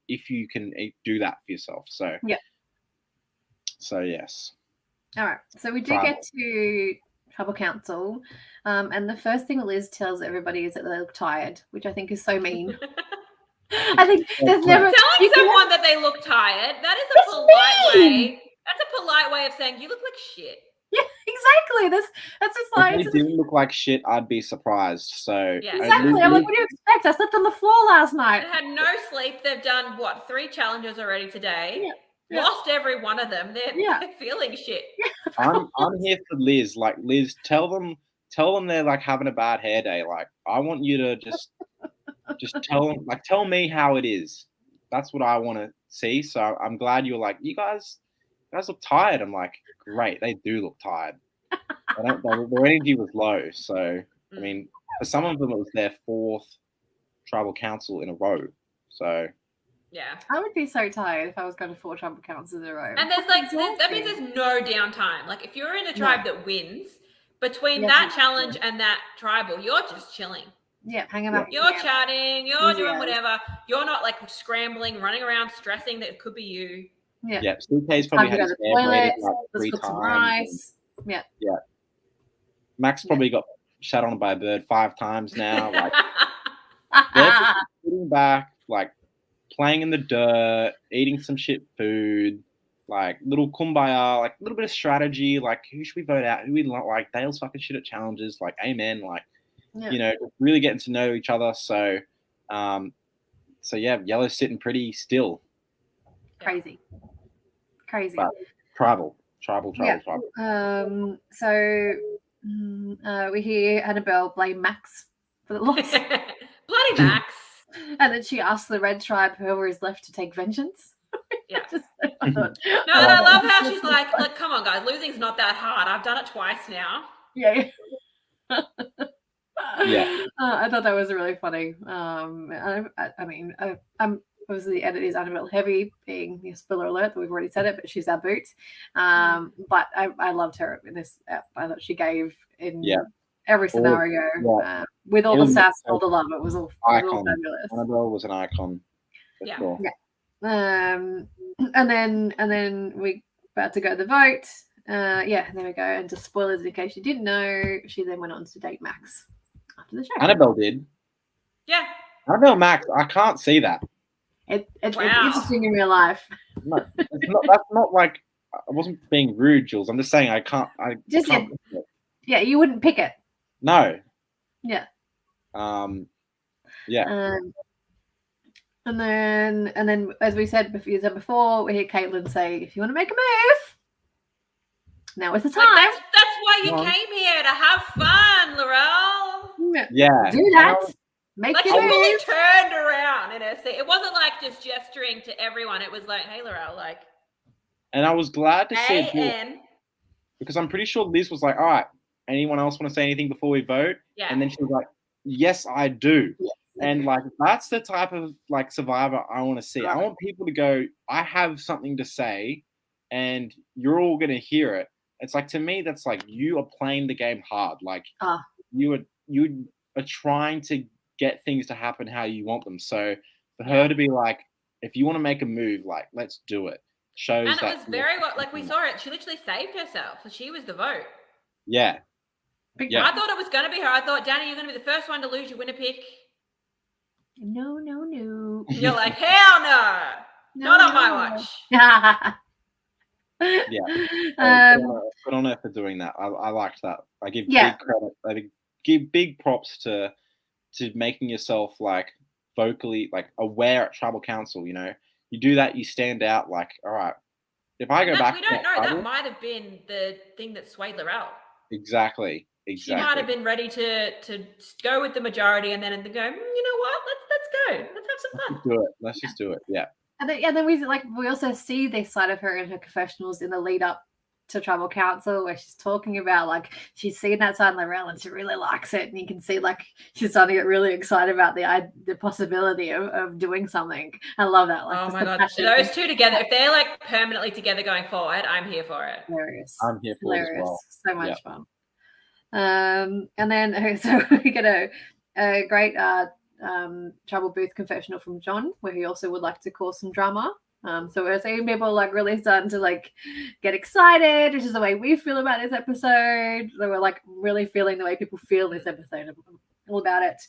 if you can do that for yourself. So so yes. All right. So we do get to Tribal Council, and the first thing Liz tells everybody is that they look tired, which I think is so mean. I think there's never telling someone that they look tired. That is a polite way. That's a polite way of saying you look like shit. Yeah, exactly. That's just like if they didn't look like shit, I'd be surprised. So exactly. I'm like, what do you expect? I slept on the floor last night. They had no sleep. They've done what 3 challenges already today. Lost every one of them. They're feeling shit. I'm here for Liz. Like Liz, tell them they're like having a bad hair day. Like I want you to just tell me how it is. That's what I want to see. So I'm glad you're like, you guys look tired. I'm like, great, they do look tired. Their energy was low. So I mean, for some of them it was their 4th tribal council in a row. So yeah, I would be so tired if I was going to 4 tribal councils in a row. And there's like that means there's no downtime. Like if you're in a tribe that wins, between that challenge and that tribal, you're just chilling. Yeah, hanging out. You're chatting, you're doing whatever. You're not like scrambling, running around, stressing that it could be you. Yeah. Yeah. CK's probably had his hair braided like 3 cook some times. rice. Yeah. Yeah. Max probably got shot on by a bird 5 times now. Like they're just sitting back, like playing in the dirt, eating some shit food, like little kumbaya, like a little bit of strategy, like who should we vote out? Who we like? Dale's fucking shit at challenges, like amen, like you know, really getting to know each other. So, so yeah, Yellow's sitting pretty still. Crazy. But tribal. So we hear Annabelle blame Max for the loss. Bloody Max. And then she asks the red tribe, whoever is left, to take vengeance. Yeah. I thought, and I love how she's like, come on, guys, losing's not that hard. I've done it twice now. Yeah. Yeah. I thought that was really funny. Obviously the edit is Annabelle heavy, being spoiler alert that we've already said it, but she's our boot. But I loved her in this. I thought she gave in every scenario with all the sass, all the love. It was all fabulous. Annabelle was an icon. Yeah. Sure. Yeah. And then we about to go to the vote. There we go. And just spoilers in case you didn't know, she then went on to date Max after the show. Annabelle did. Yeah. Annabelle Max, I can't see that. It's interesting in real life. No, that's not like I wasn't being rude, Jules. I'm just saying I can't. You wouldn't pick it. No. Yeah. Yeah. And then, as we said before, we hear Caitlin say, "If you want to make a move, now is the time." Like that's why you came here, to have fun, Laurel. Yeah. Do that. Make like it she fully turned around in her seat. It wasn't like just gesturing to everyone. It was like, "Hey, Laurel," like. And I was glad to see it because I'm pretty sure Liz was like, "All right, anyone else want to say anything before we vote?" Yeah. And then she was like, "Yes, I do." Yes. And like that's the type of like Survivor I want to see. I want people to go, I have something to say, and you're all gonna hear it. It's like, to me, that's like you are playing the game hard. Like you are trying to get things to happen how you want them. So for her to be like, if you want to make a move, like let's do it. Shows and that it was very well, like we saw it. She literally saved herself. So she was the vote. Yeah. I thought it was going to be her. I thought, Dani, you're going to be the first one to lose your winner pick. No. You're like, hell no. Not on my watch. Yeah. Good on her for doing that. I liked that. I give Yeah. big credit. I give big props to making yourself like vocally like aware at tribal council. You know, you do that, you stand out. Like, all right, if I go back, we don't know. tribal, That might have been the thing that swayed Laurel. Exactly. She might have been ready to go with the majority, and then go. You know what? Let's go. Let's have some fun. Let's do it. Let's just do it. Yeah. And then we also see this side of her in her confessionals in the lead up to tribal council, where she's talking about like she's seen that side of Laurel and she really likes it, and you can see like she's starting to get really excited about the possibility of doing something. I love that. Like, oh my god, those two together, if they're like permanently together going forward, I'm here for it. Hilarious. I'm here for it as well. So much fun. And then so we get a great tribal booth confessional from John, where he also would like to cause some drama. So we're seeing people like really starting to like get excited, which is the way we feel about this episode. So we're like really feeling the way people feel this episode, all about it.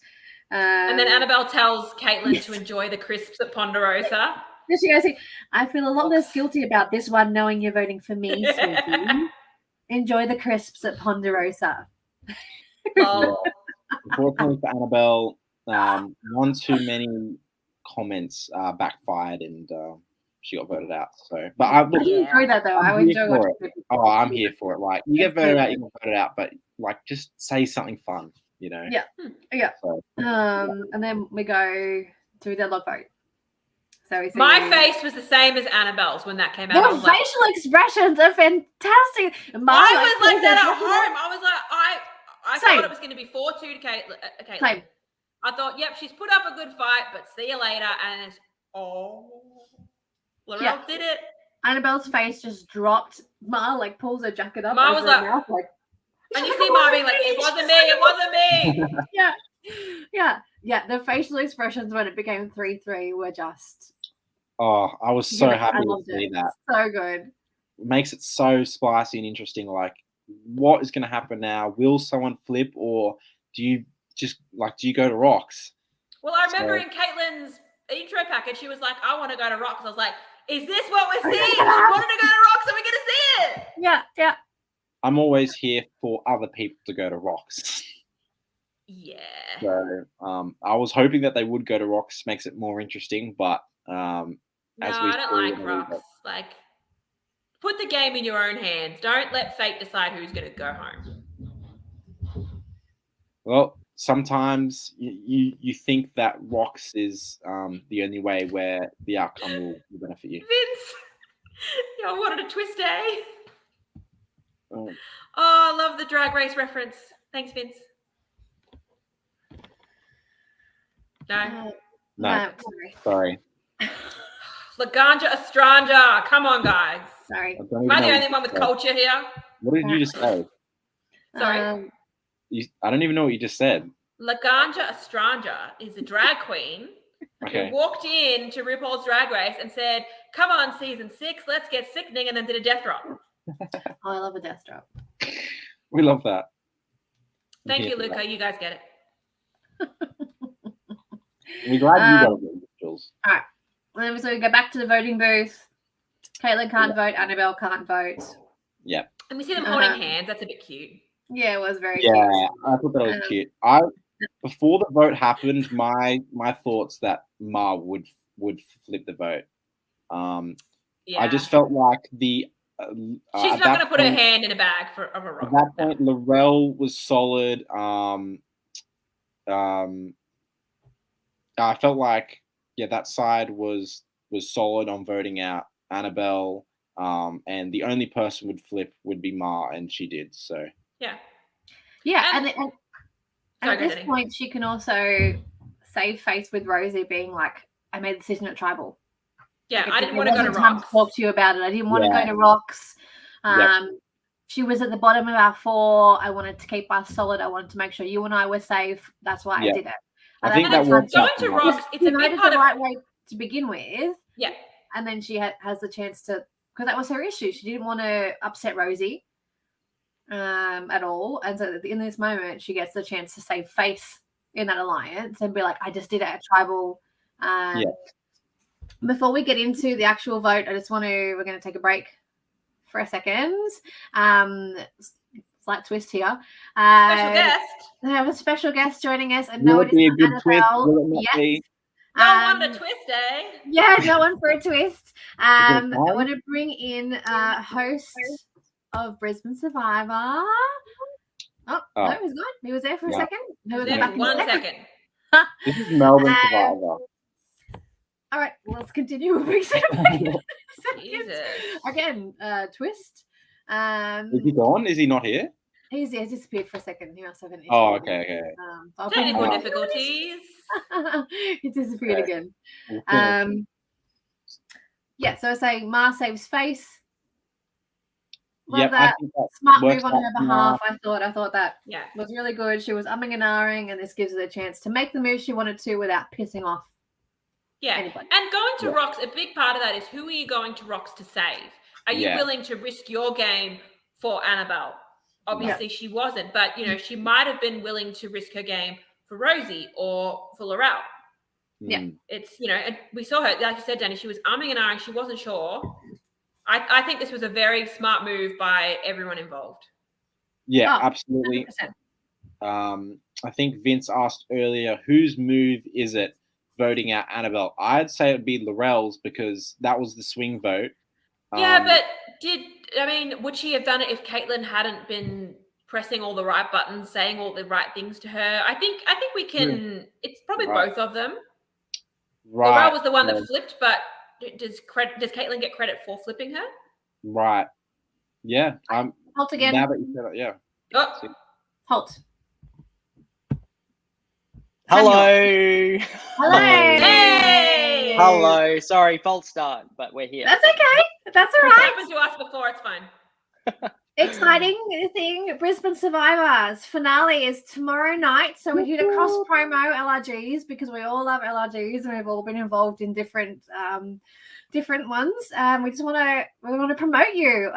And then Annabelle tells Caitlin to enjoy the crisps at Ponderosa. She goes, I feel a lot less guilty about this one, knowing you're voting for me, sweetie. Enjoy the crisps at Ponderosa. Unfortunately for Annabelle, one too many comments backfired and she got voted out. So, but I enjoy that though. I enjoy watching it. Oh, I'm here for it. Like, you get voted out, you get voted out, but like, just say something fun, you know? Yeah. So, and then we go to a deadlock vote. So we see my face was the same as Annabelle's when that came out. Your facial expressions are fantastic. I was like that at home. I was like, I thought it was going to be 4-2 to Caitlin. Same. I thought, yep, she's put up a good fight, but see you later. And Laurel did it. Annabelle's face just dropped. Ma like pulls her jacket up. Ma was like, mouth, like, and you see Ma being like, it wasn't me. Yeah. The facial expressions when it became 3-3 were just. Oh, I was so happy to see that. So good. It makes it so spicy and interesting. Like, what is going to happen now? Will someone flip, or do you go to rocks? Well, I remember in Caitlin's intro package, she was like, I want to go to rocks. I was like, is this what we're seeing? She wanted to go to rocks, and we're going to see it. Yeah. I'm always here for other people to go to rocks. Yeah. So I was hoping that they would go to rocks, makes it more interesting, but I don't like rocks. Like, put the game in your own hands. Don't let fate decide who's going to go home. Well, sometimes you think that rocks is the only way where the outcome will benefit you. Vince, I wanted a twist, eh? Oh, I love the drag race reference. Thanks, Vince. No. Sorry. Laganja Estranja. Come on, guys. Sorry. Am I the only one with culture here? What did you just say? Sorry. I don't even know what you just said. Laganja Estranja is a drag queen who walked in to RuPaul's Drag Race and said, come on, season 6, let's get sickening, and then did a death drop. Oh, I love a death drop. We love that. Thank you, Luca. You guys get it. We're glad you got it, Jules. All right. And then so we go back to the voting booth. Caitlin can't vote. Annabelle can't vote. Yeah. And we see them holding hands. That's a bit cute. Yeah, it was very cute. Yeah, I thought that was cute. Before the vote happened, my thoughts that Ma would flip the vote. I just felt like she's not going to put her hand in a bag of a rock. At that point, Laurel was solid. I felt like that side was solid on voting out Annabelle, and the only person would flip would be Ma, and she did. So and at this point, she can also save face with Rosie being like, "I made a decision at tribal." Yeah, I didn't want to go to rocks. Talk to you about it. I didn't want to go to rocks. She was at the bottom of our 4. I wanted to keep us solid. I wanted to make sure you and I were safe. That's why I did it. I think that works out. Going to rocks, it's a big part the right way to begin with. Yeah. And then she has the chance to, because that was her issue. She didn't want to upset Rosie at all. And so in this moment, she gets the chance to save face in that alliance and be like, I just did it at tribal. Before we get into the actual vote, we're going to take a break for a second. Slight twist here. Special guest. We have a special guest joining us, and Will no, it it be a isn't good twist? Annabelle Will it not yet. be? No one wanted a twist, eh? Yeah, no one for a twist. I fun? want to bring in host of Brisbane Survivor. Oh, no, he's gone. He was there for a second. There for 1 second. This is Melbourne Survivor. All right, let's continue with Big Seven. Jesus. Again, twist. Is he gone? Is he not here? He's disappeared for a second. He must have an issue. Oh, okay. Technical difficulties. He disappeared again. Okay. Yeah, so I was saying Ma saves face. Love Yep, that. I think that Smart works move on out her behalf. I thought that Yeah. was really good. She was umming and ahhing, and this gives her the chance to make the move she wanted to without pissing off Yeah. anybody. And going to rocks, a big part of that is who are you going to rocks to save? Are you willing to risk your game for Annabelle? Obviously, she wasn't, but she might have been willing to risk her game for Rosie or for Laurel. Yeah, it's and we saw her, like you said, Dani. She was umming and ahhing. She wasn't sure. I think this was a very smart move by everyone involved. Yeah, absolutely. 100%. I think Vince asked earlier, whose move is it voting out Annabelle? I'd say it'd be Laurel's because that was the swing vote. Yeah, but would she have done it if Caitlin hadn't been pressing all the right buttons, saying all the right things to her? I think we can. It's probably both of them. Right. Laurel was the one that flipped, but does Caitlin get credit for flipping her? Right. Yeah. Halt again. Now that you said it, yeah. Oh. Halt. Hello. Hello. Hey. Hello. Sorry, false start, but we're here. That's okay. That's all It's right. happened to us before. It's fine. Exciting thing. Brisbane Survivors finale is tomorrow night. So we're here to cross promo LRGs because we all love LRGs and we've all been involved in different ones. We just want to promote you.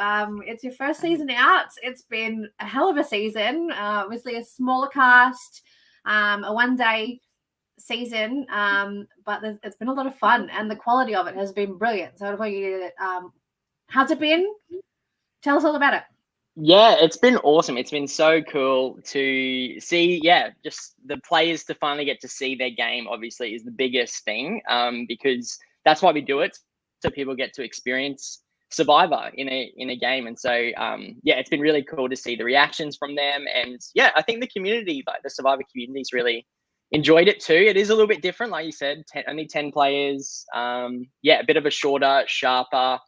It's your first season out. It's been a hell of a season. Obviously a smaller cast, a one-day season, but it's been a lot of fun and the quality of it has been brilliant. So I want you to, how's it been? Tell us all about it. Yeah, it's been awesome. It's been so cool to see, just the players to finally get to see their game, obviously, is the biggest thing, because that's why we do it, so people get to experience Survivor in a game. And so, it's been really cool to see the reactions from them. And, I think the community, like the Survivor community's really enjoyed it too. It is a little bit different, like you said, only 10 players, a bit of a shorter, sharper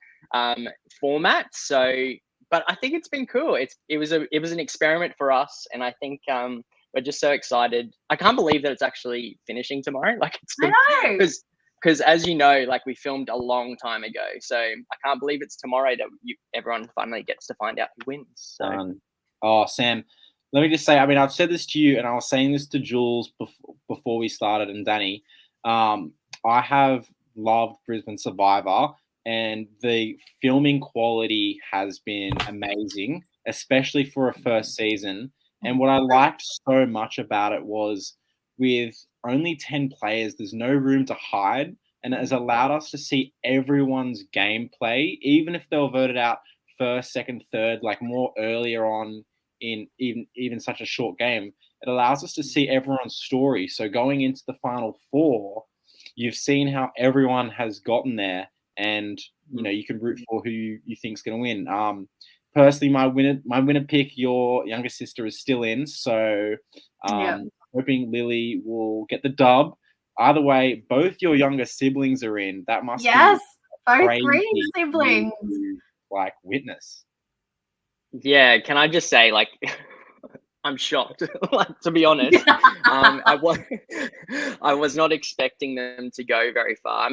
format. So, but I think it's been cool. It was an experiment for us, and I think we're just so excited. I can't believe that it's actually finishing tomorrow. Like because as you know, like we filmed a long time ago, so I can't believe it's tomorrow that everyone finally gets to find out who wins. So. Sam, let me just say, I've said this to you, and I was saying this to Jules before we started, and Dani. I have loved Brisbane Survivor. And the filming quality has been amazing, especially for a first season. And what I liked so much about it was with only 10 players, there's no room to hide. And it has allowed us to see everyone's gameplay, even if they were voted out first, second, third, like more earlier on in even such a short game. It allows us to see everyone's story. So going into the final four, you've seen how everyone has gotten there. And you can root for who you think is going to win. Personally, my winner pick, your younger sister, is still in, so hoping Lily will get the dub. Either way, both your younger siblings are in. That must be both crazy three siblings. to, witness. Yeah, can I just say, I'm shocked, to be honest. I was not expecting them to go very far.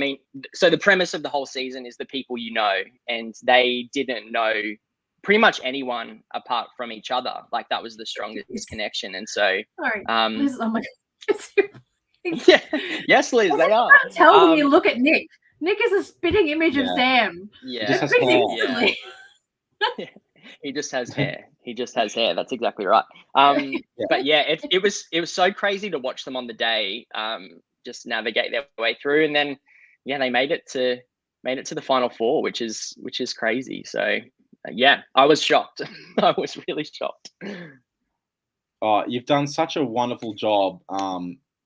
So the premise of the whole season is the people you know, and they didn't know pretty much anyone apart from each other. Like that was the strongest connection. And so, Liz, oh my God. Yes, Liz, they are. You can't tell when you look at Nick. Nick is a spitting image of Sam. Yeah. Just instantly. Yeah. He just has hair. That's exactly right. But it was so crazy to watch them on the day, just navigate their way through. And then yeah, they made it to the final four, which is crazy. So yeah, I was shocked. I was really shocked. Oh, you've done such a wonderful job.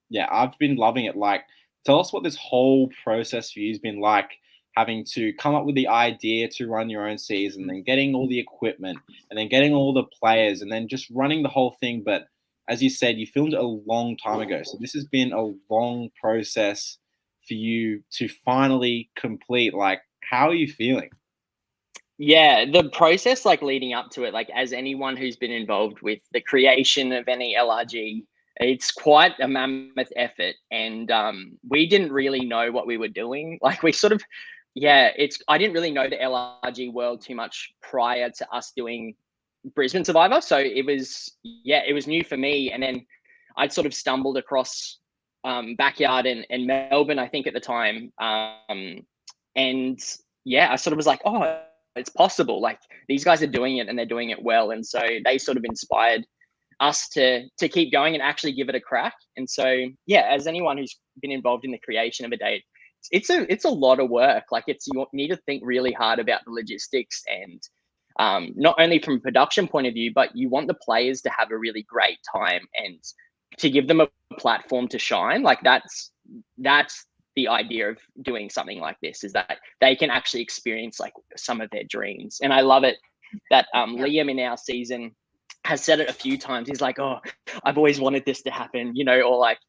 Yeah, I've been loving it. Like, tell us what this whole process for you has been like, having to come up with the idea to run your own season, then getting all the equipment, and then getting all the players, and then just running the whole thing. But as you said, you filmed it a long time ago. So this has been a long process for you to finally complete. Like, how are you feeling? Yeah, the process like leading up to it, like as anyone who's been involved with the creation of any LRG, it's quite a mammoth effort. And we didn't really know what we were doing. Like we sort of, yeah, I didn't really know the LRG world too much prior to us doing Brisbane Survivor. So it was new for me. And then I'd sort of stumbled across Backyard and Melbourne, I think at the time. And yeah, I sort of was like, oh, it's possible. Like these guys are doing it and they're doing it well. And so they sort of inspired us to keep going and actually give it a crack. And so, yeah, as anyone who's been involved in the creation of a day, it's a lot of work. Like you need to think really hard about the logistics and not only from a production point of view, but you want the players to have a really great time and to give them a platform to shine. Like that's the idea of doing something like this, is that they can actually experience like some of their dreams. And I love it that Liam in our season has said it a few times. He's like, oh, I've always wanted this to happen, or like,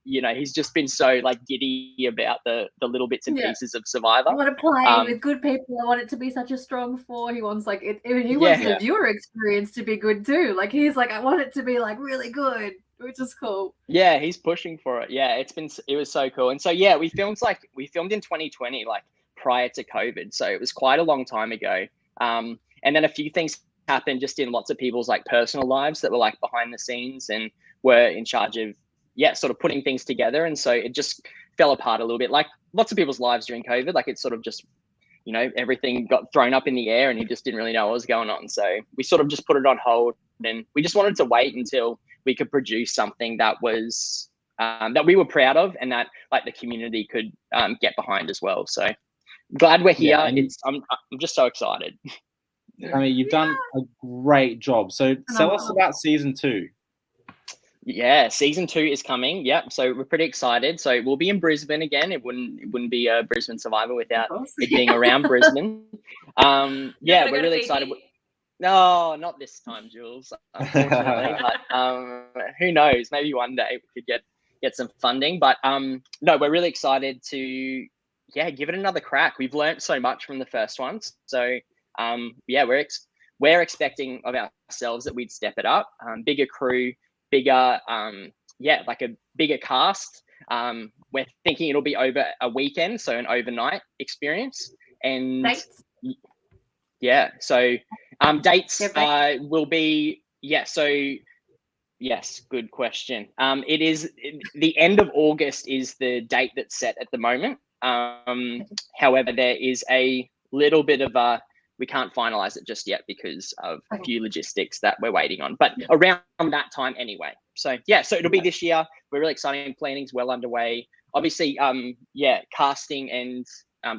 he's just been so like giddy about the little bits and pieces of Survivor. I want to play with good people. I want it to be such a strong four. He wants like he wants the viewer experience to be good too. Like he's like, I want it to be like really good, which is cool. Yeah, he's pushing for it. Yeah, it was so cool. And so yeah, we filmed in 2020, like prior to COVID. So it was quite a long time ago. And then a few things happened just in lots of people's like personal lives that were like behind the scenes and were in charge of sort of putting things together. And so it just fell apart a little bit, like lots of people's lives during COVID. Like it sort of just, everything got thrown up in the air and you just didn't really know what was going on. So we sort of just put it on hold and we just wanted to wait until we could produce something that was that we were proud of and that like the community could get behind as well. So glad we're here. I'm just so excited. I mean, you've done a great job. So tell us about season 2. Yeah, season 2 is coming. Yep. So we're pretty excited. So we'll be in Brisbane again. It wouldn't be a Brisbane Survivor without it being around Brisbane. Yeah, we're really excited. No, not this time, Jules, unfortunately. But who knows? Maybe one day we could get some funding. But no, we're really excited to give it another crack. We've learned so much from the first one. So we're expecting of ourselves that we'd step it up, bigger crew, bigger like a bigger cast. We're thinking it'll be over a weekend, so an overnight experience. And dates? So dates will be yes, good question. It is the end of August is the date that's set at the moment. However, there is a little bit of we can't finalize it just yet because of a few logistics that we're waiting on, but around that time anyway. So so it'll be this year. We're really excited. Planning's well underway. Obviously, casting and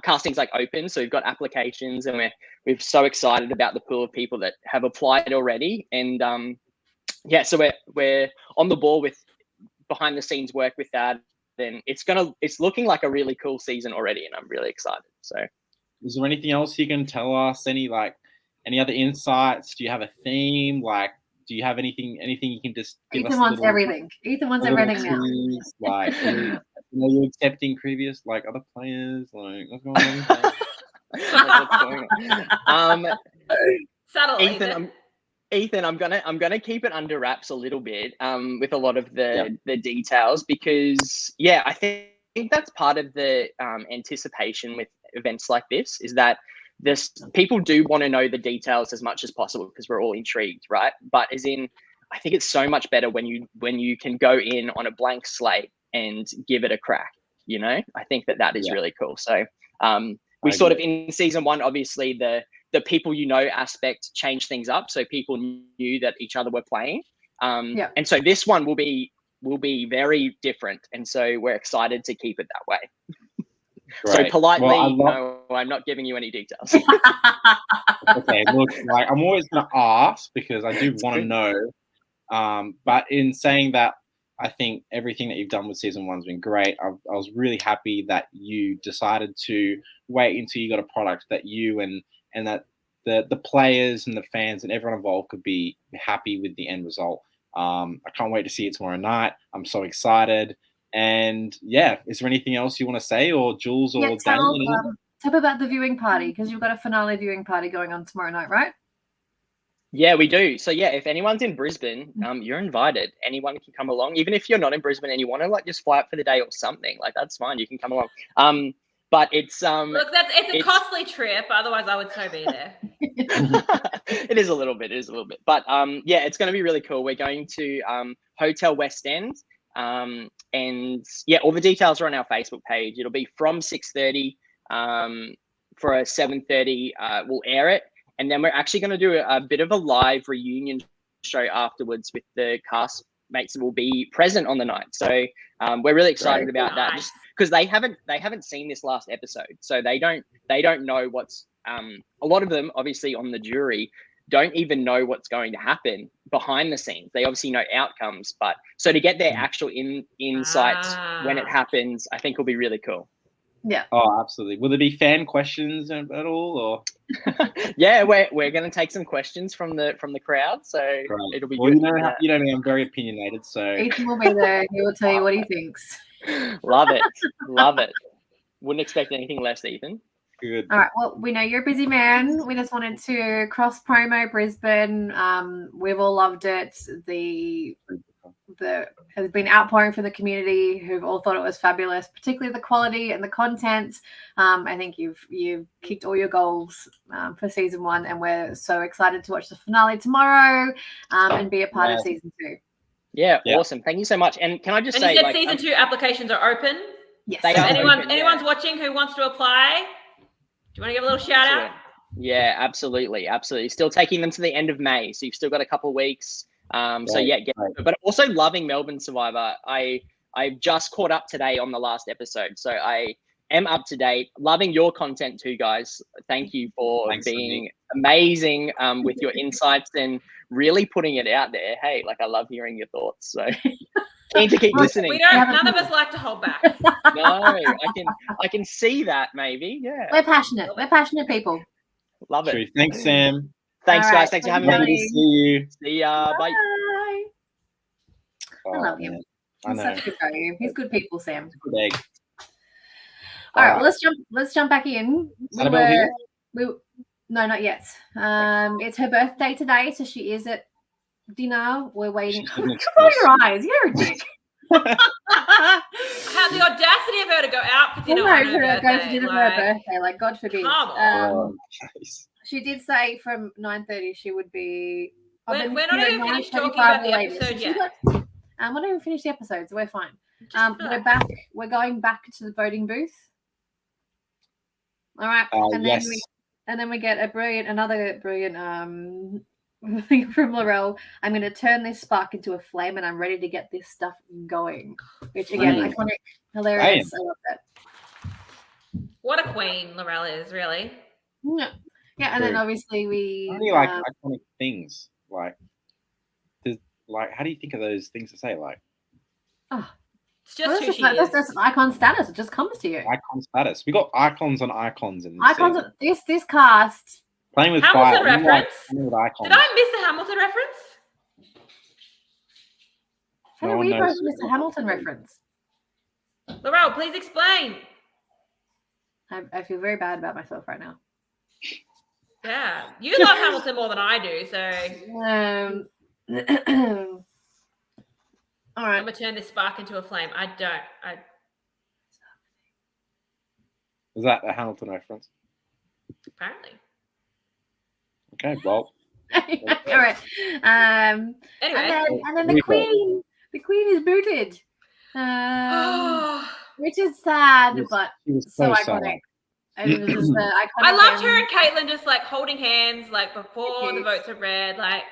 casting's like open, so we've got applications, and we're so excited about the pool of people that have applied already. And so we're on the ball with behind the scenes work with that. Then it's looking like a really cool season already, and I'm really excited. So. Is there anything else you can tell us? Any other insights? Do you have a theme? Like, do you have anything you can just give us? Ethan wants everything. Ethan wants everything now. Like, you're accepting previous like other players? Like, what's going on? Subtle, Ethan, I'm gonna keep it under wraps a little bit with a lot of the details, because I think that's part of the anticipation with events like this, is that people do want to know the details as much as possible because we're all intrigued, right? But I think it's so much better when you can go in on a blank slate and give it a crack. I think that is really cool. So we sort of in season 1, obviously the people aspect changed things up, so people knew that each other were playing. And so this one will be very different, and so we're excited to keep it that way. So Great. politely, Well, I love- no, I'm not giving you any details. Okay, look, like I'm always going to ask because I do want to good. know. But in saying that, I think everything that you've done with season 1's been great. I was really happy that you decided to wait until you got a product that you and that the players and the fans and everyone involved could be happy with the end result. I can't wait to see it tomorrow night. I'm so excited. And yeah, is there anything else you want to say, or Jules or Dani? Tell about the viewing party, because you've got a finale viewing party going on tomorrow night, right? Yeah, we do. So yeah, if anyone's in Brisbane, you're invited. Anyone can come along. Even if you're not in Brisbane and you want to like just fly up for the day or something, like that's fine. You can come along. But it's Look, it's a costly trip. Otherwise, I would so be there. It is a little bit. But yeah, it's going to be really cool. We're going to Hotel West End. And yeah, all the details are on our Facebook page. It'll be from 6:30 for a 7:30. We'll air it. And then we're actually going to do a bit of a live reunion show afterwards with the cast mates that will be present on the night. So we're really excited about that, just because they haven't seen this last episode, so they don't know what's. A lot of them, obviously, on the jury, don't even know what's going to happen behind the scenes. They obviously know outcomes, but so to get their actual insights when it happens, I think will be really cool. Yeah. Oh, absolutely. Will there be fan questions at all, or? Yeah, we're going to take some questions from the crowd, so it'll be good. You know me, I'm very opinionated, so Ethan will be there. He will tell you what he thinks. Love it. Wouldn't expect anything less, Ethan. Good. All right. Well, we know you're a busy man. We just wanted to cross promo Brisbane. We've all loved it. Has been outpouring from the community who've all thought it was fabulous, particularly the quality and the content. I think you've kicked all your goals for season 1, and we're so excited to watch the finale tomorrow and be a part of season 2. Yeah, awesome. Thank you so much. And can I just say, you said season 2 applications are open? Yes. They are anyone's watching who wants to apply? Do you want to give a little shout out? Yeah, absolutely. Still taking them to the end of May, so you've still got a couple of weeks. So yeah, but also loving Melbourne Survivor. I just caught up today on the last episode, so I am up to date. Loving your content too, guys. Thank you for being amazing with your insights and really putting it out there. Hey, like I love hearing your thoughts. So keen to keep listening. None of us like to hold back. No, I can see that maybe. Yeah. We're passionate. We're passionate people. Love it. True. Thanks, Sam. Thanks, guys. Thanks for having me. See you. See ya. Bye. I love him. He's such a good guy. He's good people, Sam. Good egg. All right, well, let's jump back in. No, not yet. It's her birthday today, so she is at dinner. We're waiting. Cover your eyes. You're a dick. I have the audacity of her to go out for dinner on her birthday. Go to dinner for her birthday. Like, God forbid. Come on. She did say from 9:30 she would be. We're not even finished talking about the episode yet. We're not even finished the episode, so we're fine. We're back. We're going back to the voting booth. All right, and then we get another brilliant thing from Laurel. I'm going to turn this spark into a flame, and I'm ready to get this stuff going. Which again, iconic, hilarious. I love that. What a queen Laurel is, really. Yeah, and then obviously we only like iconic things. Like, how do you think of those things to say? Like, it's just who she is. That's icon status. It just comes to you. Icon status. We got icons on icons in this icons. This cast playing with Hamilton fire. Reference. With icons. Did I miss a Hamilton reference? How did we both miss a Hamilton reference? Laurel, please explain. I feel very bad about myself right now. Yeah, you love Hamilton more than I do, so. All right. I'm gonna turn this spark into a flame. I don't. Was that a Hamilton reference? Apparently. Okay, well. All right. Anyway, and then the queen is booted, which is sad, but so iconic. It was just iconic. I loved her and Caitlin just like holding hands, like before the votes are read, like.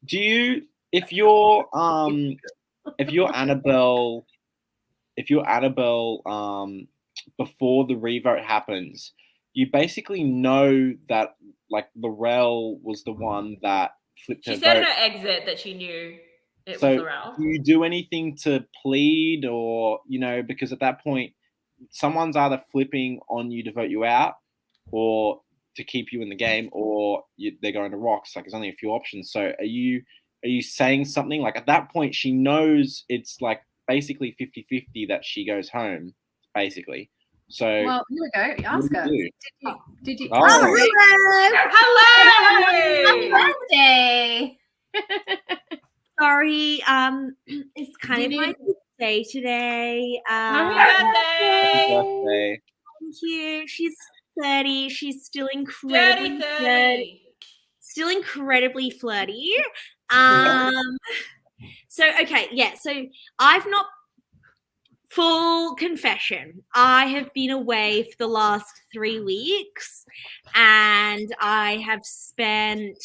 Do you, if you're Annabelle Annabelle, before the revote happens, you basically know that like Laurel was the one that flipped her She said in vote. her exit that she knew it So was Laurel. do you do anything to plead, or because at that point someone's either flipping on you to vote you out, or to keep you in the game, or they're going to rocks. Like, there's only a few options. So are you saying something? Like, at that point she knows it's like basically 50-50 that she goes home, basically. So Well, here we go. Ask her. Did you? Oh. Hello. Happy birthday! Sorry, it's kind of my birthday today. Happy birthday. birthday. Thank you. She's 30. She's still Dirty incredibly 30. still incredibly flirty. So okay, yeah. So I've not, full confession, I have been away for the last 3 weeks, and I have spent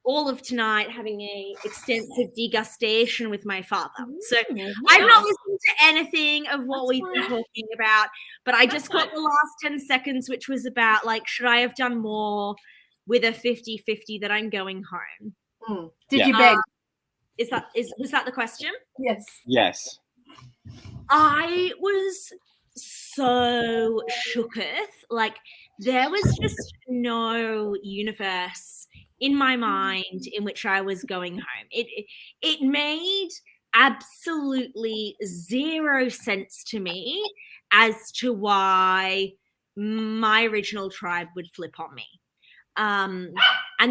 all of tonight having a extensive degustation with my father. So I've not listened to anything of what we've been talking about, but I just got the last 10 seconds, which was about, like, should I have done more with a 50-50 that I'm going home? Did you beg? Was that the question? Yes. Yes. I was so shooketh. Like, there was just no universe in my mind in which I was going home. It made absolutely zero sense to me as to why my original tribe would flip on me. And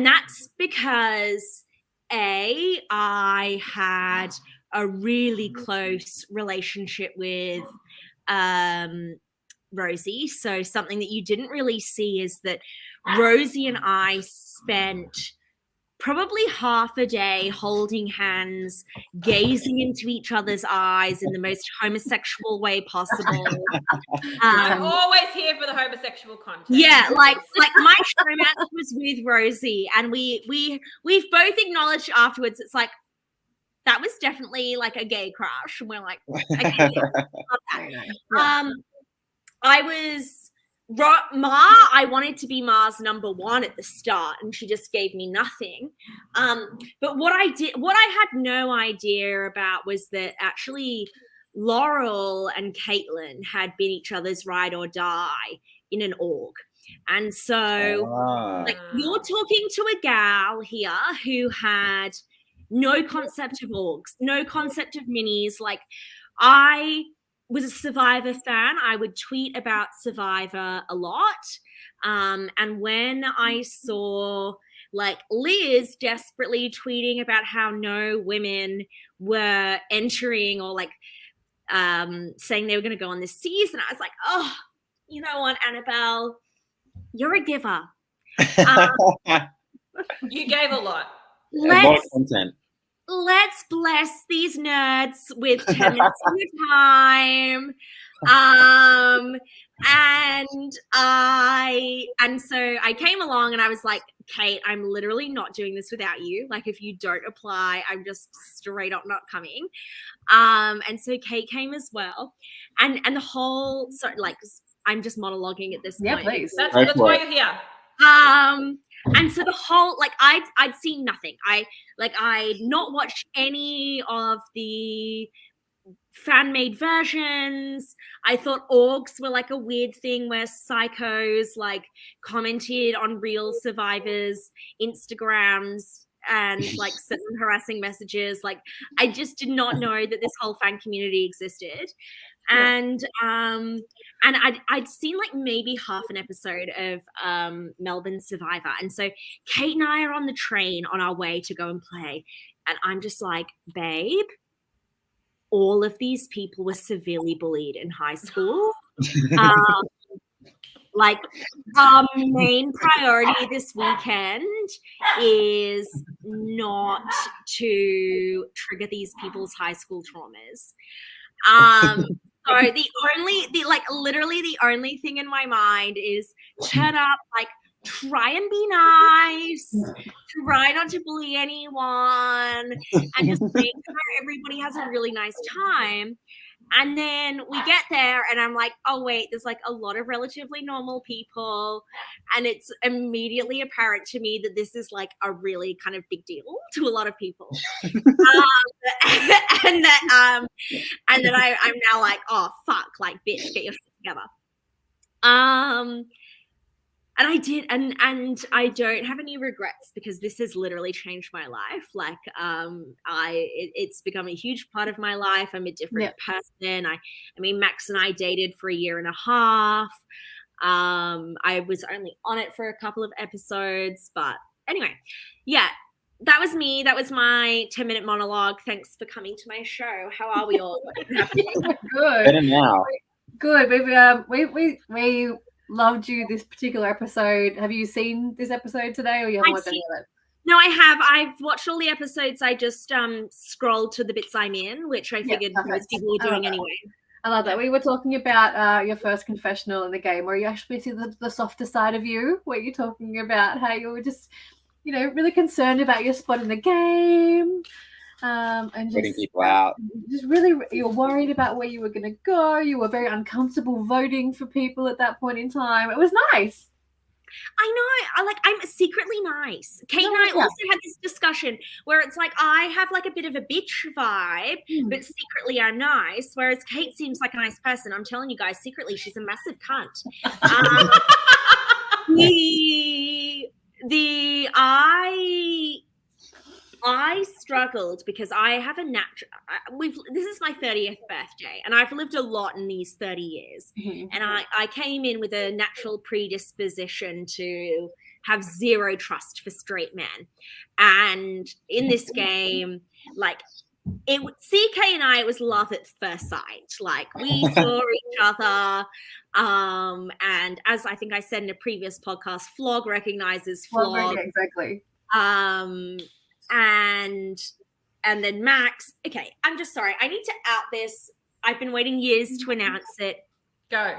that's because I had a really close relationship with Rosie. So something that you didn't really see is that Rosie and I spent probably half a day holding hands, gazing into each other's eyes in the most homosexual way possible. I'm always here for the homosexual content. Yeah, like my romance was with Rosie, and we've both acknowledged afterwards. It's like, that was definitely like a gay crush, and we're like, okay, I was I wanted to be Ma's number one at the start, and she just gave me nothing. But what I had no idea about was that actually Laurel and Caitlin had been each other's ride or die in an org. And so like, you're talking to a gal here who had no concept of orgs, no concept of minis. Like, I was a Survivor fan. I would tweet about Survivor a lot. And when I saw like Liz desperately tweeting about how no women were entering, or like saying they were going to go on this season, I was like, oh, you know what, Annabelle, you're a giver. You gave a lot. A lot of content. Let's bless these nerds with 10 minutes of your time. And so I came along and I was like, Kate, I'm literally not doing this without you. Like, if you don't apply, I'm just straight up not coming. And so Kate came as well. And the whole, so like, I'm just monologuing at this point. Yeah, please. That's why you're here. And so the whole, like, I'd seen nothing. I'd not watched any of the fan-made versions. I thought orgs were like a weird thing where psychos like commented on real survivors' Instagrams and like sent them harassing messages. Like, I just did not know that this whole fan community existed. And I'd seen like maybe half an episode of Melbourne Survivor. And so Kate and I are on the train on our way to go and play. And I'm just like, babe, all of these people were severely bullied in high school. Like, our main priority this weekend is not to trigger these people's high school traumas. So literally the only thing in my mind is turn up, like, try and be nice, try not to bully anyone, and just make sure everybody has a really nice time. And then we get there and I'm like, oh, wait, there's like a lot of relatively normal people. And it's immediately apparent to me that this is like a really kind of big deal to a lot of people. And that I'm now like, oh, fuck, like, bitch, get your shit together. And I did, and I don't have any regrets because this has literally changed my life. Like, it's become a huge part of my life. I'm a different person. I mean, Max and I dated for 1.5 years. I was only on it for a couple of episodes, but anyway, yeah, that was me. That was my 10-minute monologue. Thanks for coming to my show. How are we all? Good. Better now. Good. We loved you this particular episode. Have you seen this episode today, or you haven't watched any of it? No, I have. I've watched all the episodes. I just scrolled to the bits I'm in, which I figured most people were doing anyway. I love that. We were talking about your first confessional in the game, where you actually see the softer side of you, where you're talking about how you were just, really concerned about your spot in the game. And putting people out. Just really, you're worried about where you were going to go. You were very uncomfortable voting for people at that point in time. It was nice. I know. I'm secretly nice. Kate and I also had this discussion where it's like I have like a bit of a bitch vibe, but secretly I'm nice. Whereas Kate seems like a nice person. I'm telling you guys, secretly she's a massive cunt. I struggled because I have a natural. This is my 30th birthday, and I've lived a lot in these 30 years. Mm-hmm. And I came in with a natural predisposition to have zero trust for straight men. And in this game, like CK and I, it was love at first sight. Like we saw each other. And as I think I said in a previous podcast, Flog recognizes Flog. Exactly. And then Max, okay, I'm just sorry. I need to out this. I've been waiting years to announce it. Go.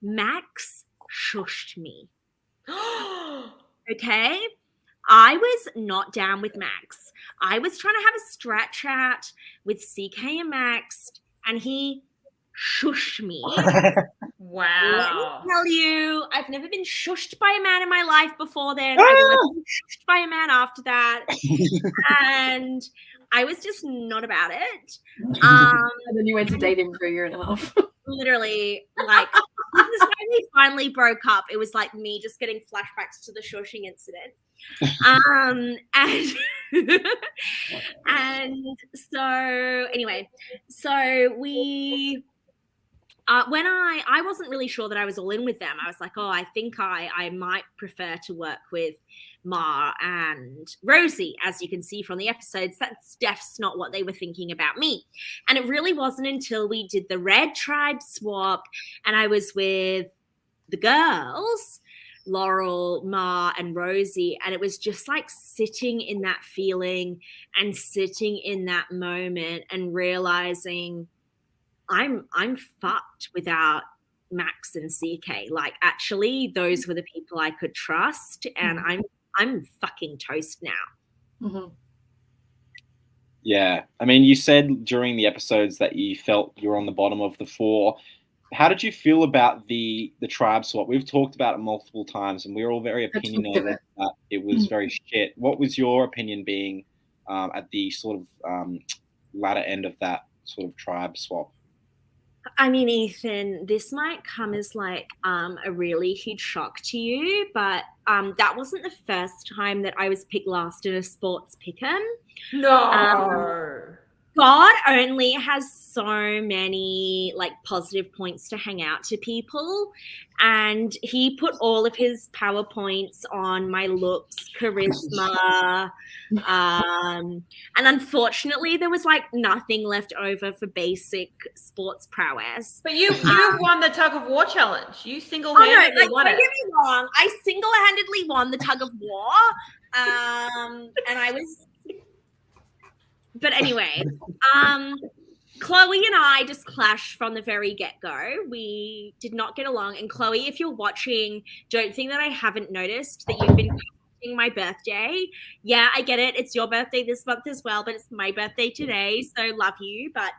Max shushed me. Okay? I was not down with Max. I was trying to have a stretch out with CK and Max, and he shushed me. Wow. Let me tell you, I've never been shushed by a man in my life before then. I've never been shushed by a man after that. And I was just not about it. And then you went to date him for 1.5 years. Literally, like, this is when we finally broke up. It was like me just getting flashbacks to the shushing incident. And so anyway, so we when I wasn't really sure that I was all in with them. I was like, oh, I think I might prefer to work with Ma and Rosie. As you can see from the episodes, that's not what they were thinking about me. And it really wasn't until we did the Red Tribe swap and I was with the girls, Laurel, Ma, and Rosie, and it was just like sitting in that feeling and sitting in that moment and realizing I'm fucked without Max and CK. Like, actually, those were the people I could trust, and I'm fucking toast now. Mm-hmm. Yeah, I mean, you said during the episodes that you felt you were on the bottom of the 4. How did you feel about the tribe swap? We've talked about it multiple times, and we were all very opinionated that it was very shit. What was your opinion being at the sort of latter end of that sort of tribe swap? I mean, Ethan, this might come as like a really huge shock to you, but that wasn't the first time that I was picked last in a sports pick'em. No. God only has so many like positive points to hang out to people, and he put all of his PowerPoints on my looks, charisma, and unfortunately there was like nothing left over for basic sports prowess. But you won the tug of war challenge. You single-handedly won it. Don't get me wrong, I single-handedly won the tug of war, and I was. But anyway, Chloe and I just clashed from the very get-go. We did not get along. And Chloe, if you're watching, don't think that I haven't noticed that you've been celebrating my birthday. Yeah, I get it. It's your birthday this month as well, but it's my birthday today, so love you. But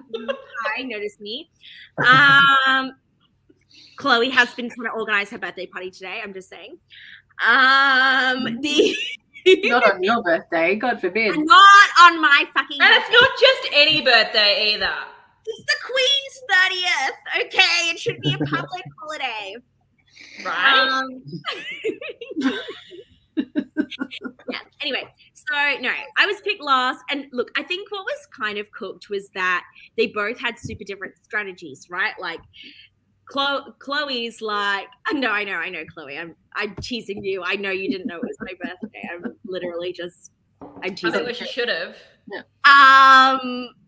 hi, notice me. Chloe has been trying to organize her birthday party today. I'm just saying. Not on your birthday, God forbid. Not on my fucking And birthday. it's not just any birthday either. It's the Queen's 30th. Okay, it should be a public holiday. Right? Yeah. Anyway, so no, I was picked last, and look, I think what was kind of cooked was that they both had super different strategies, right? Like Chloe's like, I know, Chloe. I'm teasing you. I know you didn't know it was my birthday. I'm literally just. I'm teasing. I think she should have.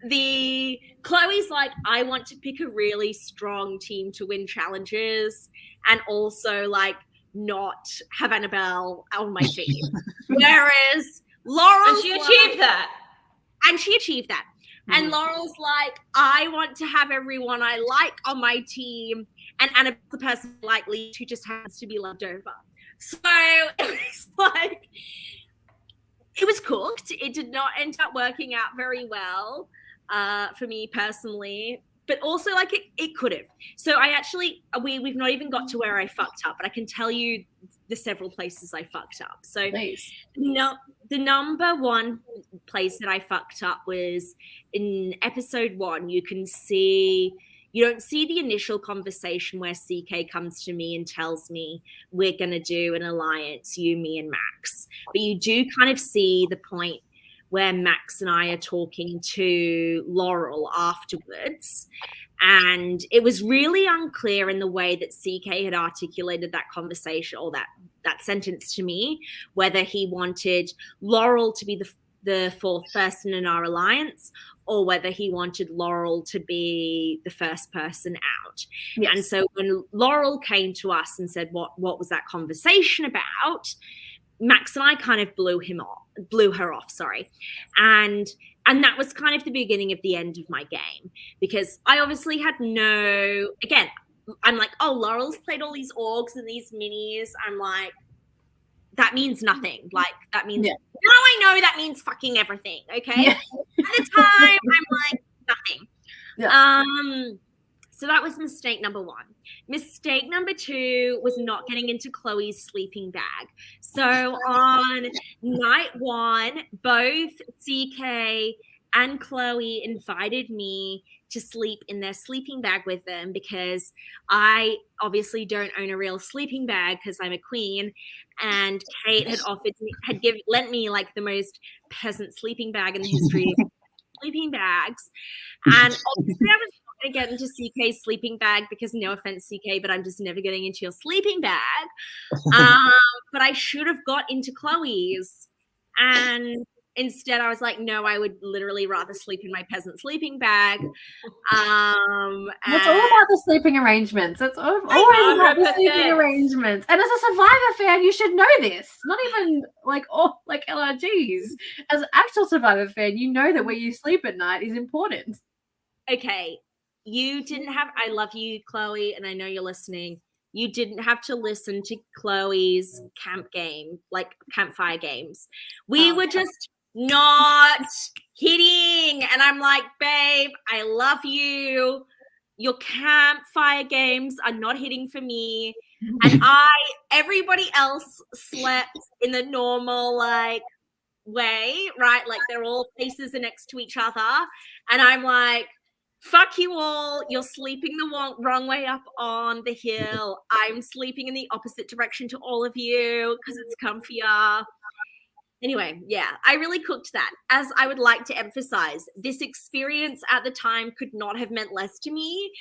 The Chloe's like, I want to pick a really strong team to win challenges, and also like not have Annabelle on my team. Whereas Laurel's And she achieved that. And she achieved that. And Laurel's like, I want to have everyone I like on my team, and Annabelle's the person likely who just happens to be left over. So it was like, it was cooked. It did not end up working out very well for me personally, but also like it could have. So I actually, we've not even got to where I fucked up, but I can tell you the several places I fucked up. So the number one place that I fucked up was in episode 1. You don't see the initial conversation where CK comes to me and tells me we're going to do an alliance, you, me, and Max. But you do kind of see the point where Max and I are talking to Laurel afterwards. And it was really unclear in the way that CK had articulated that conversation or that sentence to me, whether he wanted Laurel to be the fourth person in our alliance, or whether he wanted Laurel to be the first person out. Yes. And so when Laurel came to us and said, what was that conversation about? Max and I kind of blew her off, sorry. And that was kind of the beginning of the end of my game, because I obviously had again, I'm like, oh, Laurel's played all these orgs and these minis. I'm like, that means nothing. Like, that means, now I know that means fucking everything, okay? Yeah. At the time, I'm like, nothing. Yeah. So that was mistake number 1. Mistake number 2 was not getting into Chloe's sleeping bag. So on night 1, both CK and Chloe invited me to sleep in their sleeping bag with them, because I obviously don't own a real sleeping bag because I'm a queen, and Kate had lent me like the most peasant sleeping bag in the history of sleeping bags. And obviously I was not going to get into CK's sleeping bag because, no offense, CK, but I'm just never getting into your sleeping bag. But I should have got into Chloe's, and instead I was like, no, I would literally rather sleep in my peasant sleeping bag. It's all about the sleeping arrangements. It's always about the sleeping arrangements. And as a Survivor fan, you should know this. Not even like LRGs. As an actual Survivor fan, you know that where you sleep at night is important. Okay. I love you, Chloe, and I know you're listening. You didn't have to listen to Chloe's campfire games. We were just not hitting. And I'm like, babe, I love you. Your campfire games are not hitting for me. And everybody else slept in the normal way, right? Like their all faces are next to each other. And I'm like, fuck you all. You're sleeping the wrong way up on the hill. I'm sleeping in the opposite direction to all of you because it's comfier. Anyway, yeah, I really cooked that. As I would like to emphasize, this experience at the time could not have meant less to me.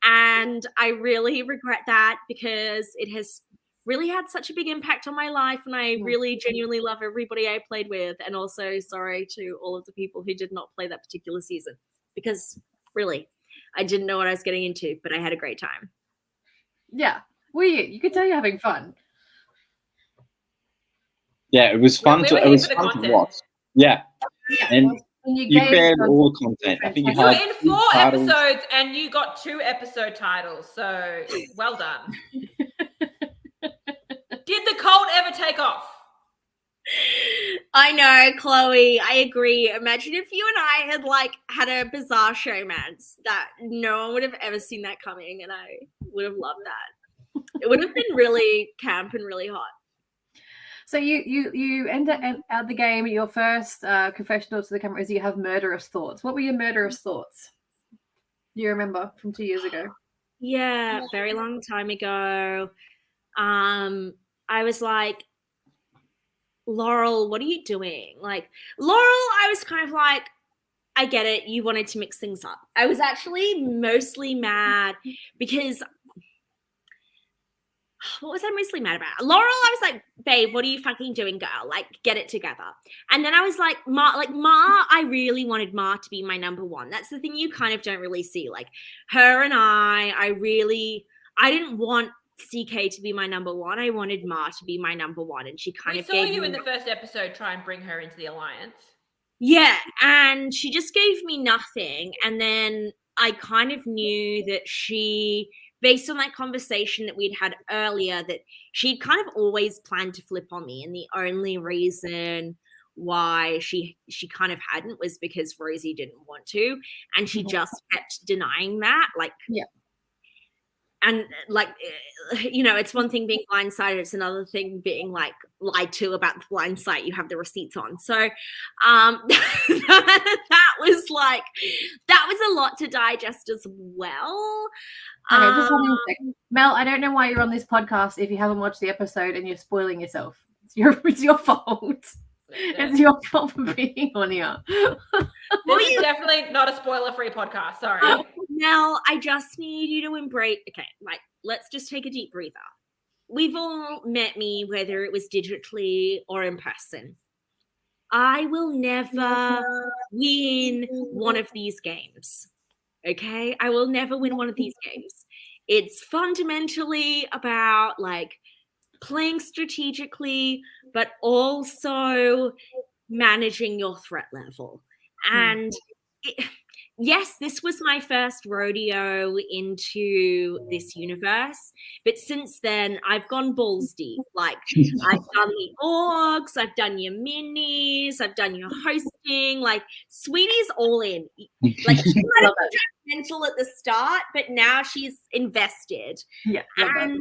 And I really regret that, because it has really had such a big impact on my life. And I really genuinely love everybody I played with. And also sorry to all of the people who did not play that particular season, because really, I didn't know what I was getting into, but I had a great time. Yeah. Well, you could tell you're having fun. Yeah, it was fun to watch. Yeah. And you created all the content. I think you were in 4 episodes and you got 2 episode titles. So well done. Did the cold ever take off? I know, Chloe. I agree. Imagine if you and I had like had a bizarre showmance that no one would have ever seen that coming, and I would have loved that. It would have been really camp and really hot. So you end out the game. Your first confessional to the camera is you have murderous thoughts. What were your murderous thoughts? Do you remember from 2 years ago? Yeah, very long time ago. I was like, Laurel, what are you doing? Like, Laurel, I was kind of like, I get it. You wanted to mix things up. I was actually mostly mad because what was I mostly mad about? Laurel, I was like, babe, what are you fucking doing, girl? Like, get it together. And then I was like, Ma, I really wanted Ma to be my number one. That's the thing you kind of don't really see. Like, her and I didn't want CK to be my number one. I wanted Ma to be my number one. And she kind of saw gave you me in the first episode try and bring her into the alliance. Yeah, and she just gave me nothing. And then I kind of knew that she, based on that conversation that we'd had earlier, that she'd kind of always planned to flip on me. And the only reason why she kind of hadn't was because Rosie didn't want to. And she just kept denying that. Like, yeah. And like, you know, it's one thing being blindsided. It's another thing being like lied to about the blind site you have the receipts on. So that was a lot to digest as well. Okay, just hold on a second. Mel, I don't know why you're on this podcast if you haven't watched the episode and you're spoiling yourself. It's your fault. It's your fault for being on here. This is definitely not a spoiler-free podcast. Sorry. Mel, I just need you to embrace. Okay, like, let's just take a deep breather. We've all met me, whether it was digitally or in person. I will never win one of these games. Okay? I will never win one of these games. It's fundamentally about like playing strategically, but also managing your threat level. And yes, this was my first rodeo into this universe, but since then I've gone balls deep. Like, I've done the orgs, I've done your minis, I've done your hosting. Like, Sweetie's all in. Like, she's not judgmental at the start, but now she's invested. Yeah, and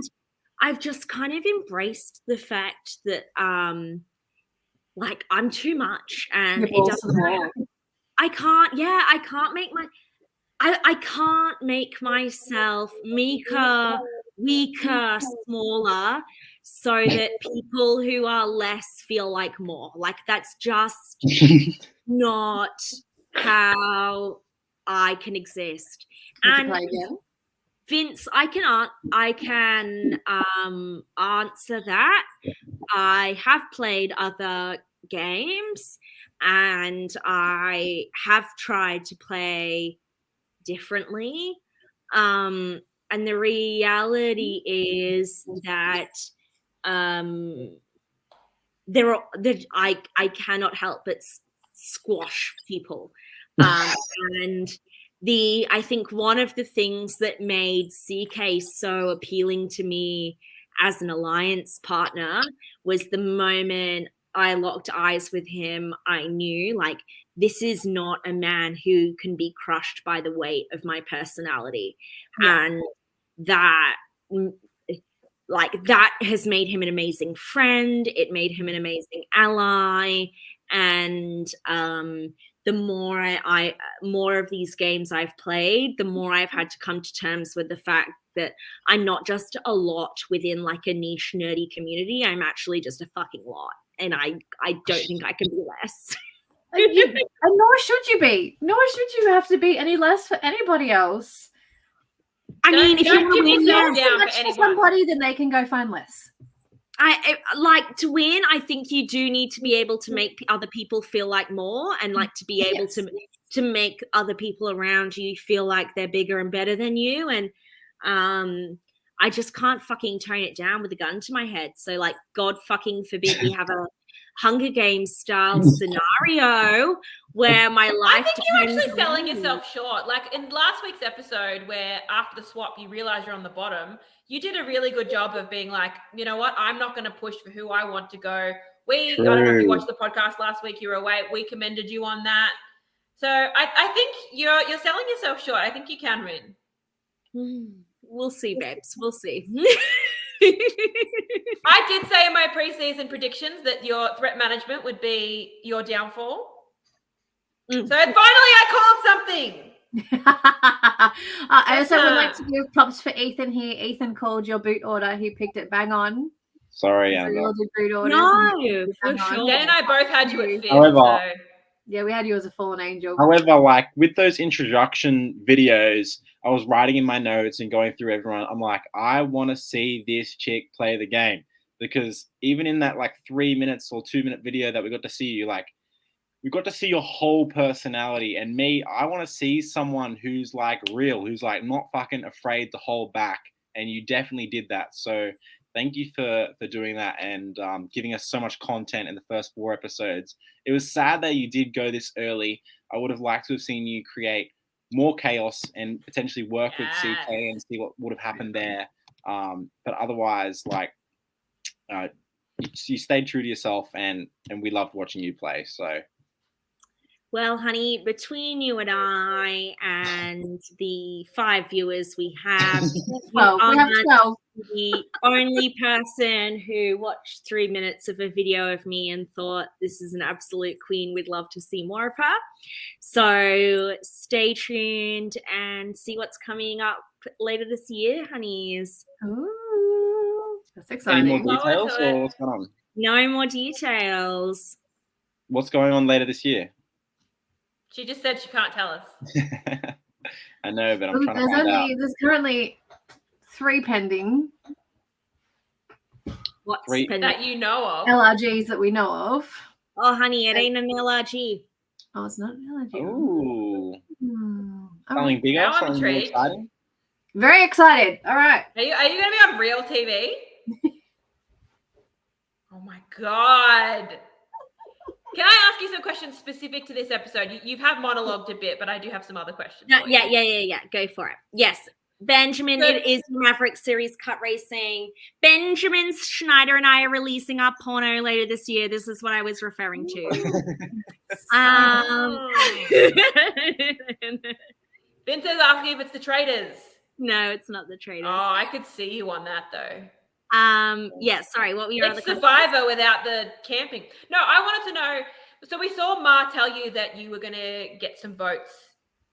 I've just kind of embraced the fact that like, I'm too much, and it doesn't matter. I can't make myself weaker, smaller, so that people who are less feel like more. Like, that's just not how I can exist. And Vince, I can answer that. I have played other games, and I have tried to play differently. And the reality is that I cannot help but squash people. And I think one of the things that made CK so appealing to me as an alliance partner was the moment I locked eyes with him, I knew, like, this is not a man who can be crushed by the weight of my personality. Yeah. And that has made him an amazing friend. It made him an amazing ally. And the more of these games I've played, the more I've had to come to terms with the fact that I'm not just a lot within like a niche nerdy community. I'm actually just a fucking lot. And I don't think I can be less. And nor should you be. Nor should you have to be any less for anybody else. I mean, if you win less for somebody, then they can go find less. I like to win. I think you do need to be able to make other people feel like more, and like to be able to make other people around you feel like they're bigger and better than you. And I just can't fucking tone it down with a gun to my head. So, like, God fucking forbid we have a Hunger Games style scenario where my life. I think you're actually selling yourself short. Like, in last week's episode, where after the swap you realize you're on the bottom, you did a really good job of being like, you know what, I'm not going to push for who I want to go I don't know if you True. watched the podcast last week. You were away. We commended you on that. So I think you're selling yourself short. I think you can win. We'll see, babes. We'll see. I did say in my preseason predictions that your threat management would be your downfall. So finally I called something. I also would like to give props for Ethan here. Ethan called your boot order. He picked it bang on. Sorry, So we Annabelle. all did boot orders. No, for Bang on. sure. Dan and I both had you at 5th. However, So. Yeah, we had you as a fallen angel. However, like with those introduction videos, I was writing in my notes and going through everyone. I'm like, I want to see this chick play the game, because even in that like 3 minutes or 2 minute video that we got to see you, like we got to see your whole personality. And me, I want to see someone who's like real, who's like not fucking afraid to hold back. And you definitely did that. So thank you for doing that and giving us so much content in the first 4 episodes. It was sad that you did go this early. I would have liked to have seen you create more chaos and potentially work with CK and see what would have happened there. But otherwise, like you stayed true to yourself, and we loved watching you play. So. Well, honey, between you and I and the 5 viewers we have, Well, we have 12. the only person who watched 3 minutes of a video of me and thought this is an absolute queen, we'd love to see more of her. So stay tuned and see what's coming up later this year, honeys. Ooh, that's exciting. Any more details or what's going on? No more details. What's going on later this year? She just said she can't tell us. I know, but I'm trying to find out. There's currently 3 pending. What's 3 pending? That you know of. LRGs that we know of. Oh, honey, it ain't an LRG. Oh, it's not an LRG. Ooh. All Something right. bigger, Now I'm something more intrigued. exciting. Very excited. All right. Are you going to be on real TV? Oh my God. Can I ask you some questions specific to this episode? You have monologued a bit, but I do have some other questions. for you. Yeah. Go for it. Yes. Benjamin, Good. it is Maverick Series Cut Racing. Benjamin Schneider and I are releasing our porno later this year. This is what I was referring to. Vince is asking if it's the traders. No, it's not the traders. Oh, I could see you on that though. Yeah, sorry, what were your other It's questions? Survivor without the camping. No, I wanted to know. So we saw Ma tell you that you were going to get some votes,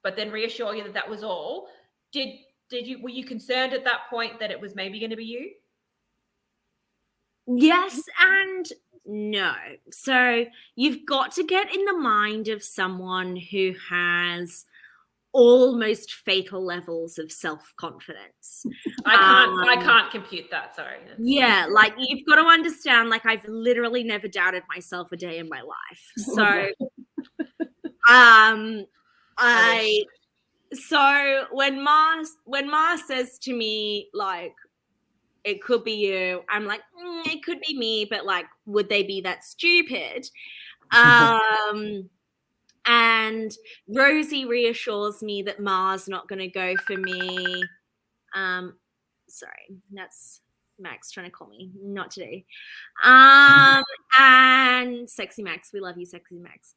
but then reassure you that that was all. Were you concerned at that point that it was maybe going to be you? Yes and no. So you've got to get in the mind of someone who has almost fatal levels of self-confidence. I can't compute that. Sorry. Yeah, like you've got to understand, like I've literally never doubted myself a day in my life. So so when Ma says to me, like, it could be you, I'm like, it could be me, but like, would they be that stupid? And Rosie reassures me that Ma's not going to go for me. Sorry, that's Max trying to call me. Not today. And Sexy Max, we love you, Sexy Max.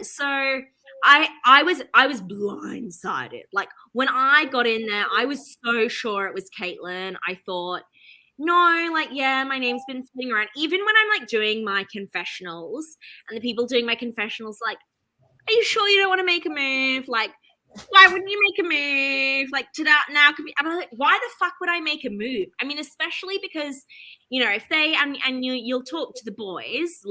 So I was blindsided. Like when I got in there, I was so sure it was Caitlin. I thought, no, like, yeah, my name's been floating around. Even when I'm like doing my confessionals and the people doing my confessionals, like, are you sure you don't want to make a move? Like, why wouldn't you make a move? Like, to that now could be, I'm like, why the fuck would I make a move? I mean, especially because, you know, if they, and you'll talk to the boys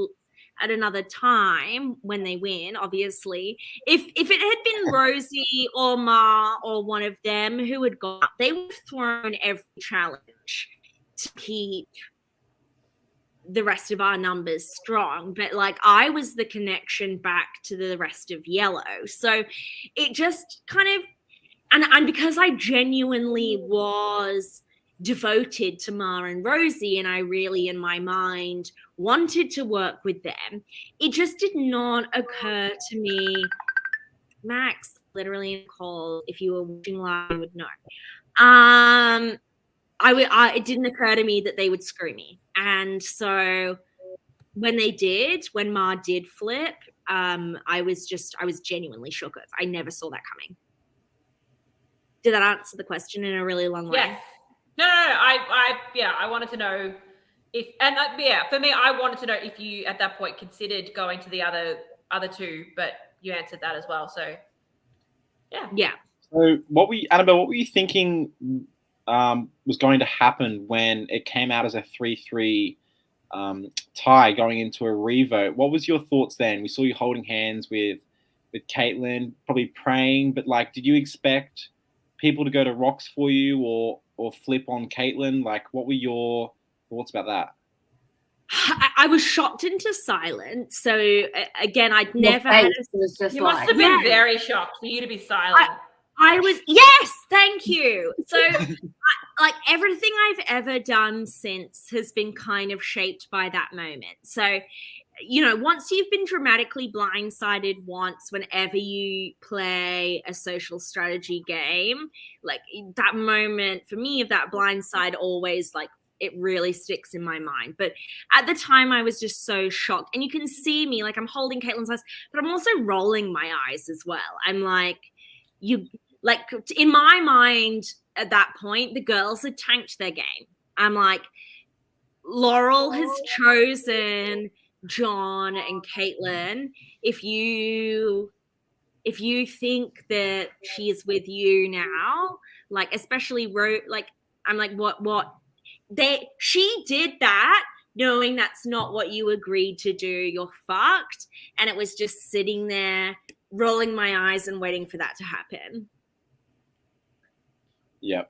at another time when they win, obviously. If it had been Rosie or Ma or one of them who had gone up, they would have thrown every challenge to keep the rest of our numbers strong. But like I was the connection back to the rest of Yellow. So it just kind of, and because I genuinely was devoted to Ma and Rosie and I really in my mind wanted to work with them, it just did not occur to me. Max, literally in the call, if you were watching live, you would know. it didn't occur to me that they would screw me. And so when Ma did flip, I was genuinely shook. I never saw that coming. Did that answer the question in a really long way? Yes. No. I wanted to know if, and for me, I wanted to know if you at that point considered going to the other two, but you answered that as well. So, yeah. So, Annabelle, what were you thinking was going to happen when it came out as a 3-3 tie going into a revote? What was your thoughts then? We saw you holding hands with Caitlin, probably praying, but like, did you expect people to go to rocks for you or flip on Caitlin? Like, what were your thoughts about that? I was shocked into silence. So again, I'd never had you must have been very shocked for you to be silent. I was, yes, thank you. So like everything I've ever done since has been kind of shaped by that moment. So, you know, once you've been dramatically blindsided once, whenever you play a social strategy game, like that moment for me of that blindside always like, it really sticks in my mind. But at the time I was just so shocked, and you can see me, like I'm holding Caitlin's eyes, but I'm also rolling my eyes as well. I'm like, in my mind at that point, the girls had tanked their game. I'm like, Laurel has chosen John and Caitlin. If you think that she is with you now, like especially like I'm like, what she did that knowing that's not what you agreed to do. You're fucked. And it was just sitting there rolling my eyes and waiting for that to happen. Yep.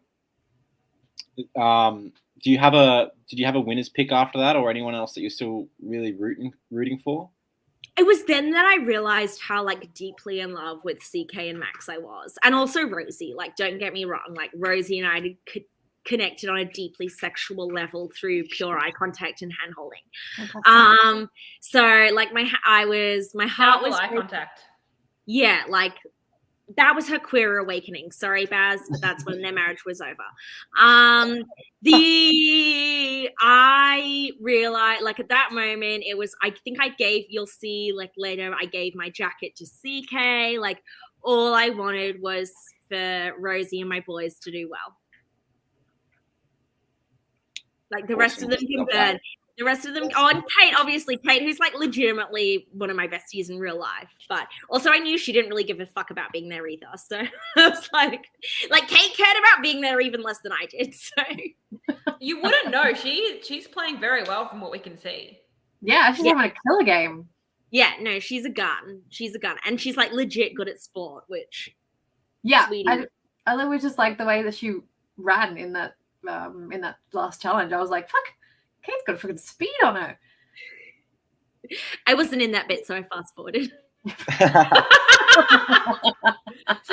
Did you have a winner's pick after that, or anyone else that you're still really rooting for? It was then that I realized how like deeply in love with CK and Max I was, and also Rosie. Like, don't get me wrong, like Rosie and I connected on a deeply sexual level through pure eye contact and hand holding. So like my heart was eye contact. Yeah, like that was her queer awakening. Sorry, Baz, but that's when their marriage was over. I realized, like at that moment, it was, I think I gave, you'll see like later, I gave my jacket to CK. Like all I wanted was for Rosie and my boys to do well. Like the rest of them can burn. The rest of them, and Kate, obviously Kate, who's like legitimately one of my besties in real life. But also I knew she didn't really give a fuck about being there either. So I was like Kate cared about being there even less than I did. So you wouldn't know. She's playing very well from what we can see. Yeah, she's having a killer game. Yeah, no, she's a gun. And she's like legit good at sport, which I was just like the way that she ran in that last challenge. I was like, fuck, Kate's got a freaking speed on her. I wasn't in that bit, so I fast forwarded. So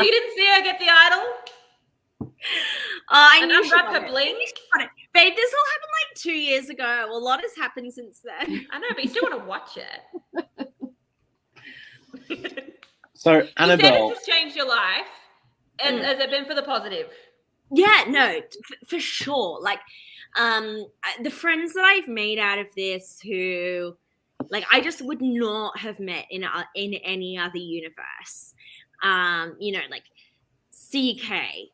you didn't see her get the idol? I knew she unwrap her blink. Babe, this all happened like 2 years ago. A lot has happened since then. I know, but you still want to watch it. So Annabelle, this has changed your life. Has it been for the positive? Yeah, no, for sure. Like, the friends that I've made out of this who, like, I just would not have met in any other universe. You know, like CK,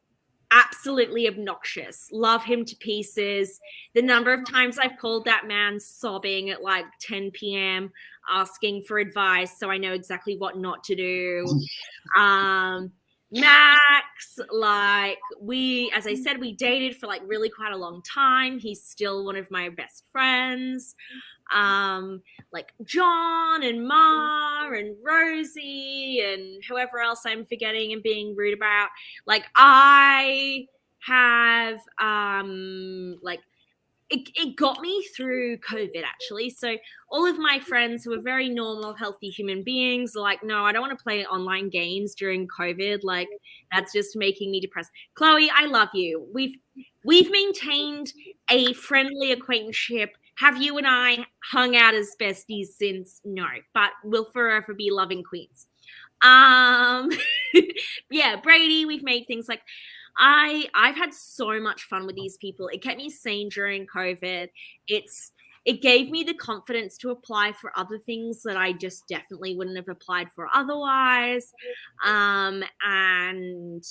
absolutely obnoxious. Love him to pieces. The number of times I've called that man sobbing at like 10 p.m. asking for advice so I know exactly what not to do. Max, like as I said, we dated for like really quite a long time. He's still one of my best friends. Like John and Ma and Rosie and whoever else I'm forgetting and being rude about. Like I have, like it got me through COVID actually. So all of my friends who are very normal, healthy human beings are like, no, I don't want to play online games during COVID. Like that's just making me depressed. Chloe, I love you. We've maintained a friendly acquaintanceship. Have you and I hung out as besties since? No, but we'll forever be loving queens. Yeah, Brady, we've made things like, I've had so much fun with these people. It kept me sane during COVID. It gave me the confidence to apply for other things that I just definitely wouldn't have applied for otherwise. And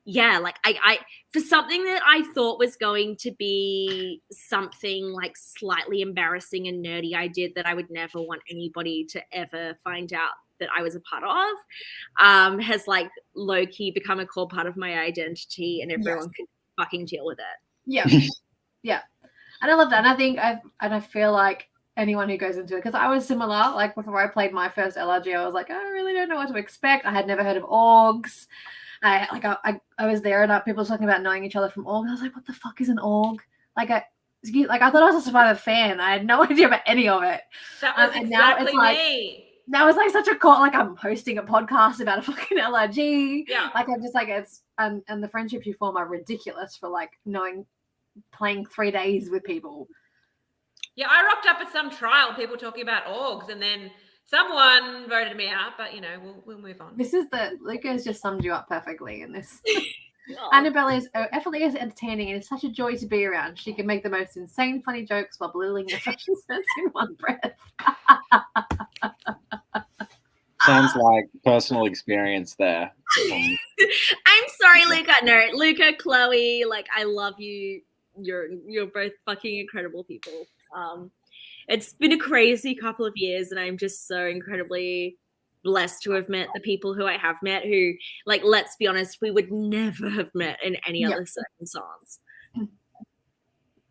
yeah, like I for something that I thought was going to be something like slightly embarrassing and nerdy, I did that I would never want anybody to ever find out that I was a part of, has like low-key become a core part of my identity, and everyone can fucking deal with it. Yeah. Yeah. And I love that. And I feel like anyone who goes into it, because I was similar, like before I played my first LRG, I was like, I really don't know what to expect. I had never heard of orgs. I was there and people were talking about knowing each other from org. I was like, what the fuck is an org? I thought I was a Survivor fan. I had no idea about any of it. That was and exactly now it's like, me. now it's like such a call. Like I'm hosting a podcast about a fucking LRG. Yeah. Like I'm just like and the friendships you form are ridiculous for like playing 3 days with people. Yeah, I rocked up at some trial, people talking about orgs, and then someone voted me out, but we'll move on. Luca has just summed you up perfectly in this. Annabelle is effortlessly entertaining and is such a joy to be around. She can make the most insane funny jokes while belittling your fashion sense in one breath. Sounds like personal experience there. I'm sorry, Luca. No, Luca, Chloe, like I love you. You're both fucking incredible people. It's been a crazy couple of years, and I'm just so incredibly blessed to have met the people who I have met who, like, let's be honest, we would never have met in any other circumstance.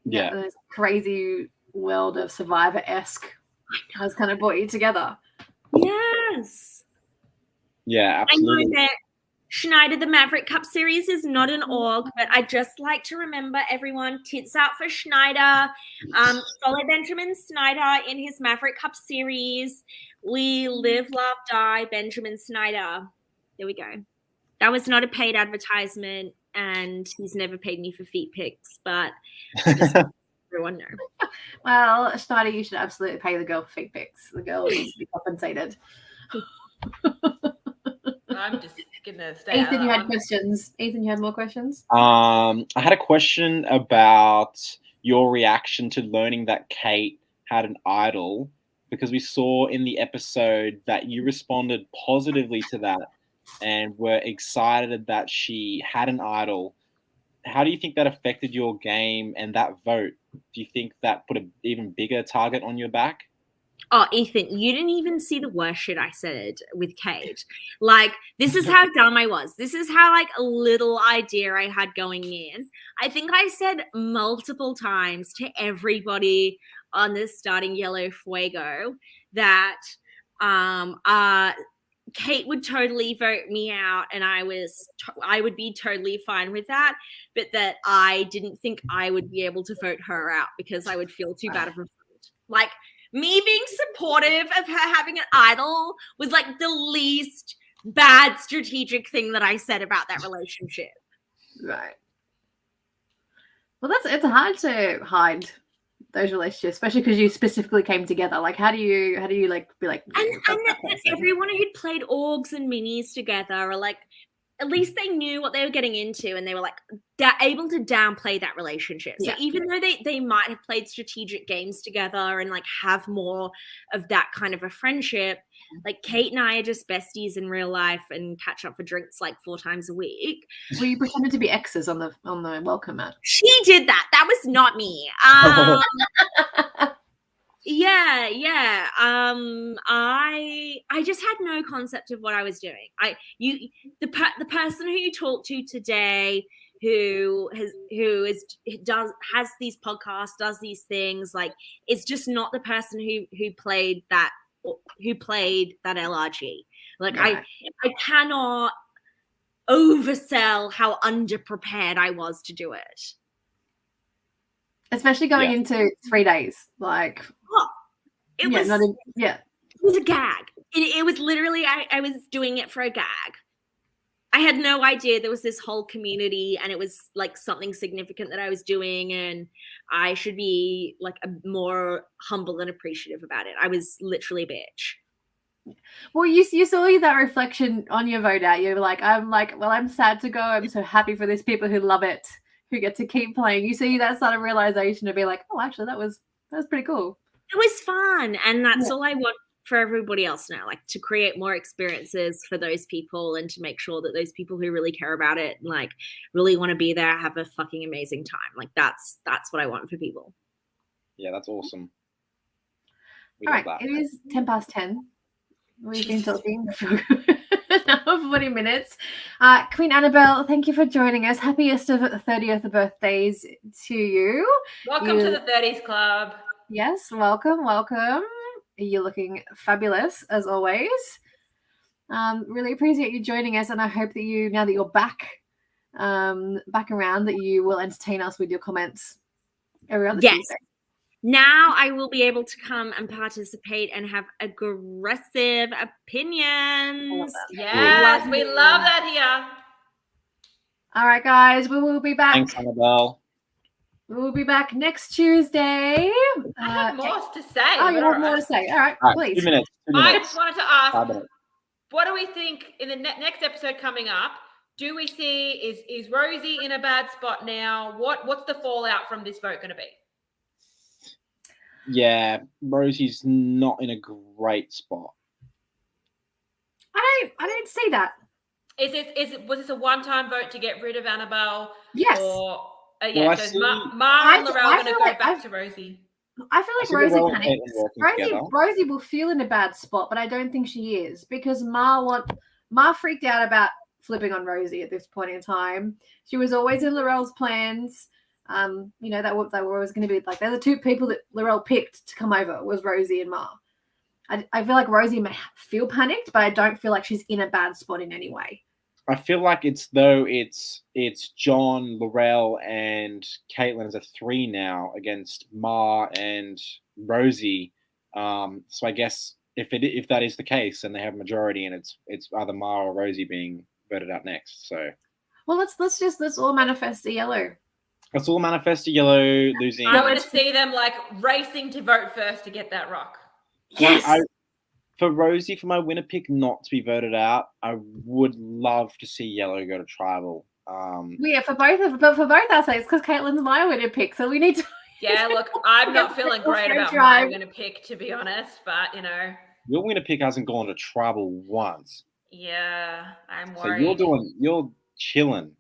Yeah. This crazy world of Survivor-esque has kind of brought you together. Yes. Yeah, absolutely. I know that Schneider, the Maverick Cup Series is not an org, but I just like to remember everyone, tits out for Schneider. Follow Benjamin Snyder in his Maverick Cup Series. We live, love, die, Benjamin Snyder. There we go. That was not a paid advertisement, and he's never paid me for feet pics, but just everyone know. Well, Schneider, you should absolutely pay the girl for feet pics. The girl needs to be compensated. I'm just gonna stay. Ethan, you had questions. Ethan, you had more questions? I had a question about your reaction to learning that Kate had an idol, because we saw in the episode that you responded positively to that and were excited that she had an idol. How do you think that affected your game and that vote? Do you think that put an even bigger target on your back? Oh, Ethan, you didn't even see the worst shit I said with Kate. Like, this is how dumb I was. This is how, like, a little idea I had going in. I think I said multiple times to everybody on the starting Yellow Fuego that Kate would totally vote me out, and I would be totally fine with that, but that I didn't think I would be able to vote her out because I would feel too bad of a friend. Like, me being supportive of her having an idol was like the least bad strategic thing that I said about that relationship. Right. Well, it's hard to hide those relationships, especially because you specifically came together. Like, how do you like be like? And everyone who'd played orgs and minis together, or like, at least they knew what they were getting into, and they were like able to downplay that relationship. So even though they might have played strategic games together and like have more of that kind of a friendship, like Kate and I are just besties in real life and catch up for drinks like 4 times a week. Well, you pretended to be exes on the welcome mat. She did that. That was not me. Yeah. I just had no concept of what I was doing. The person who you talked to today, who has these podcasts, does these things, like, it's just not the person who played that LRG. Like, right. I cannot oversell how underprepared I was to do it. Especially going into 3 days, like. It was a gag. It was literally, I was doing it for a gag. I had no idea there was this whole community, and it was like something significant that I was doing, and I should be like more humble and appreciative about it. I was literally a bitch. Well, you saw that reflection on your vote out. You were like, well, I'm sad to go. I'm so happy for these people who love it, who get to keep playing. You see that sort of realization to be like, oh, actually, that was pretty cool. It was fun, and that's all I want for everybody else now, like to create more experiences for those people and to make sure that those people who really care about it, like really want to be there, have a fucking amazing time. Like that's what I want for people. Yeah, that's awesome. All right, it is 10:10. We've been talking for now 40 minutes. Queen Annabelle, thank you for joining us. Happiest of 30th birthdays to you. Welcome to the 30s club. Yes, welcome. You're looking fabulous as always. Really appreciate you joining us, and I hope that you, now that you're back around, that you will entertain us with your comments every other Tuesday. Now I will be able to come and participate and have aggressive opinions. Yes, we love that here. All right, guys, we will be back. Thanks, Annabelle. We will be back next Tuesday. I have more to say. Oh, you have more to say. All right, please. 2 minutes. I just wanted to ask, what do we think in the next episode coming up? Do we see, is Rosie in a bad spot now? What's the fallout from this vote going to be? Yeah, Rosie's not in a great spot. I don't see that. Was this a one-time vote to get rid of Annabelle? Yes. Or Well, so Ma and Laurel are going to go back to Rosie. I feel like Rosie panics. Rosie will feel in a bad spot, but I don't think she is, because Ma freaked out about flipping on Rosie at this point in time. She was always in Laurel's plans. You know, that they were always going to be like, they're the two people that Laurel picked to come over, was Rosie and Ma. I feel like Rosie may feel panicked, but I don't feel like she's in a bad spot in any way. I feel like it's John, Laurel, and Caitlin as a 3 now against Ma and Rosie. So I guess if that is the case, then they have majority, and it's either Ma or Rosie being voted out next. So, well, let's all manifest a yellow. Let's all manifest a yellow losing. I want to see them like racing to vote first to get that rock. Yes. For Rosie, for my winner pick not to be voted out, I would love to see yellow go to tribal. Yeah, for both our sakes, because Caitlin's my winner pick, so we need to. Yeah, look, I'm not feeling great about my winner pick, to be honest, but you know. Your winner pick hasn't gone to tribal once. Yeah, I'm worried. So you're chilling.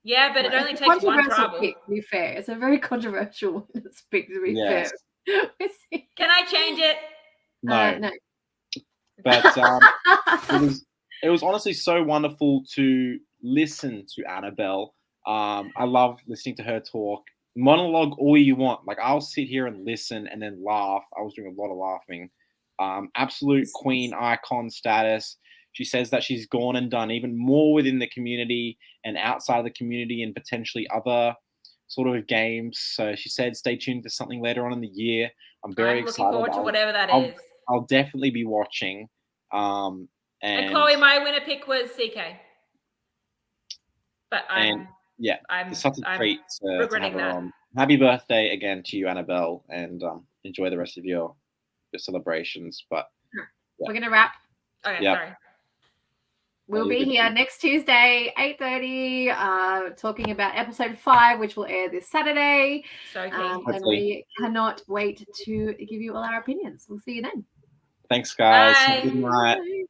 Yeah, but it only takes one tribal. Pick, to be fair, it's a very controversial pick, to be fair. Can I change it? No. No. But it was honestly so wonderful to listen to Annabelle. I love listening to her talk. Monologue all you want. Like, I'll sit here and listen and then laugh. I was doing a lot of laughing. Absolute queen icon status. She says that she's gone and done even more within the community and outside of the community and potentially other sort of games. So she said, stay tuned for something later on in the year. I'm very excited. Looking forward to whatever that is. I'll definitely be watching. And Chloe, my winner pick was CK. But I'm such a treat to regretting have her that. on. Happy birthday again to you, Annabelle, and enjoy the rest of your celebrations. But we're gonna wrap. Okay, sorry. We'll be here next Tuesday, 8:30, talking about episode 5, which will air this Saturday. So keen. And we cannot wait to give you all our opinions. We'll see you then. Thanks, guys. Bye. Good night.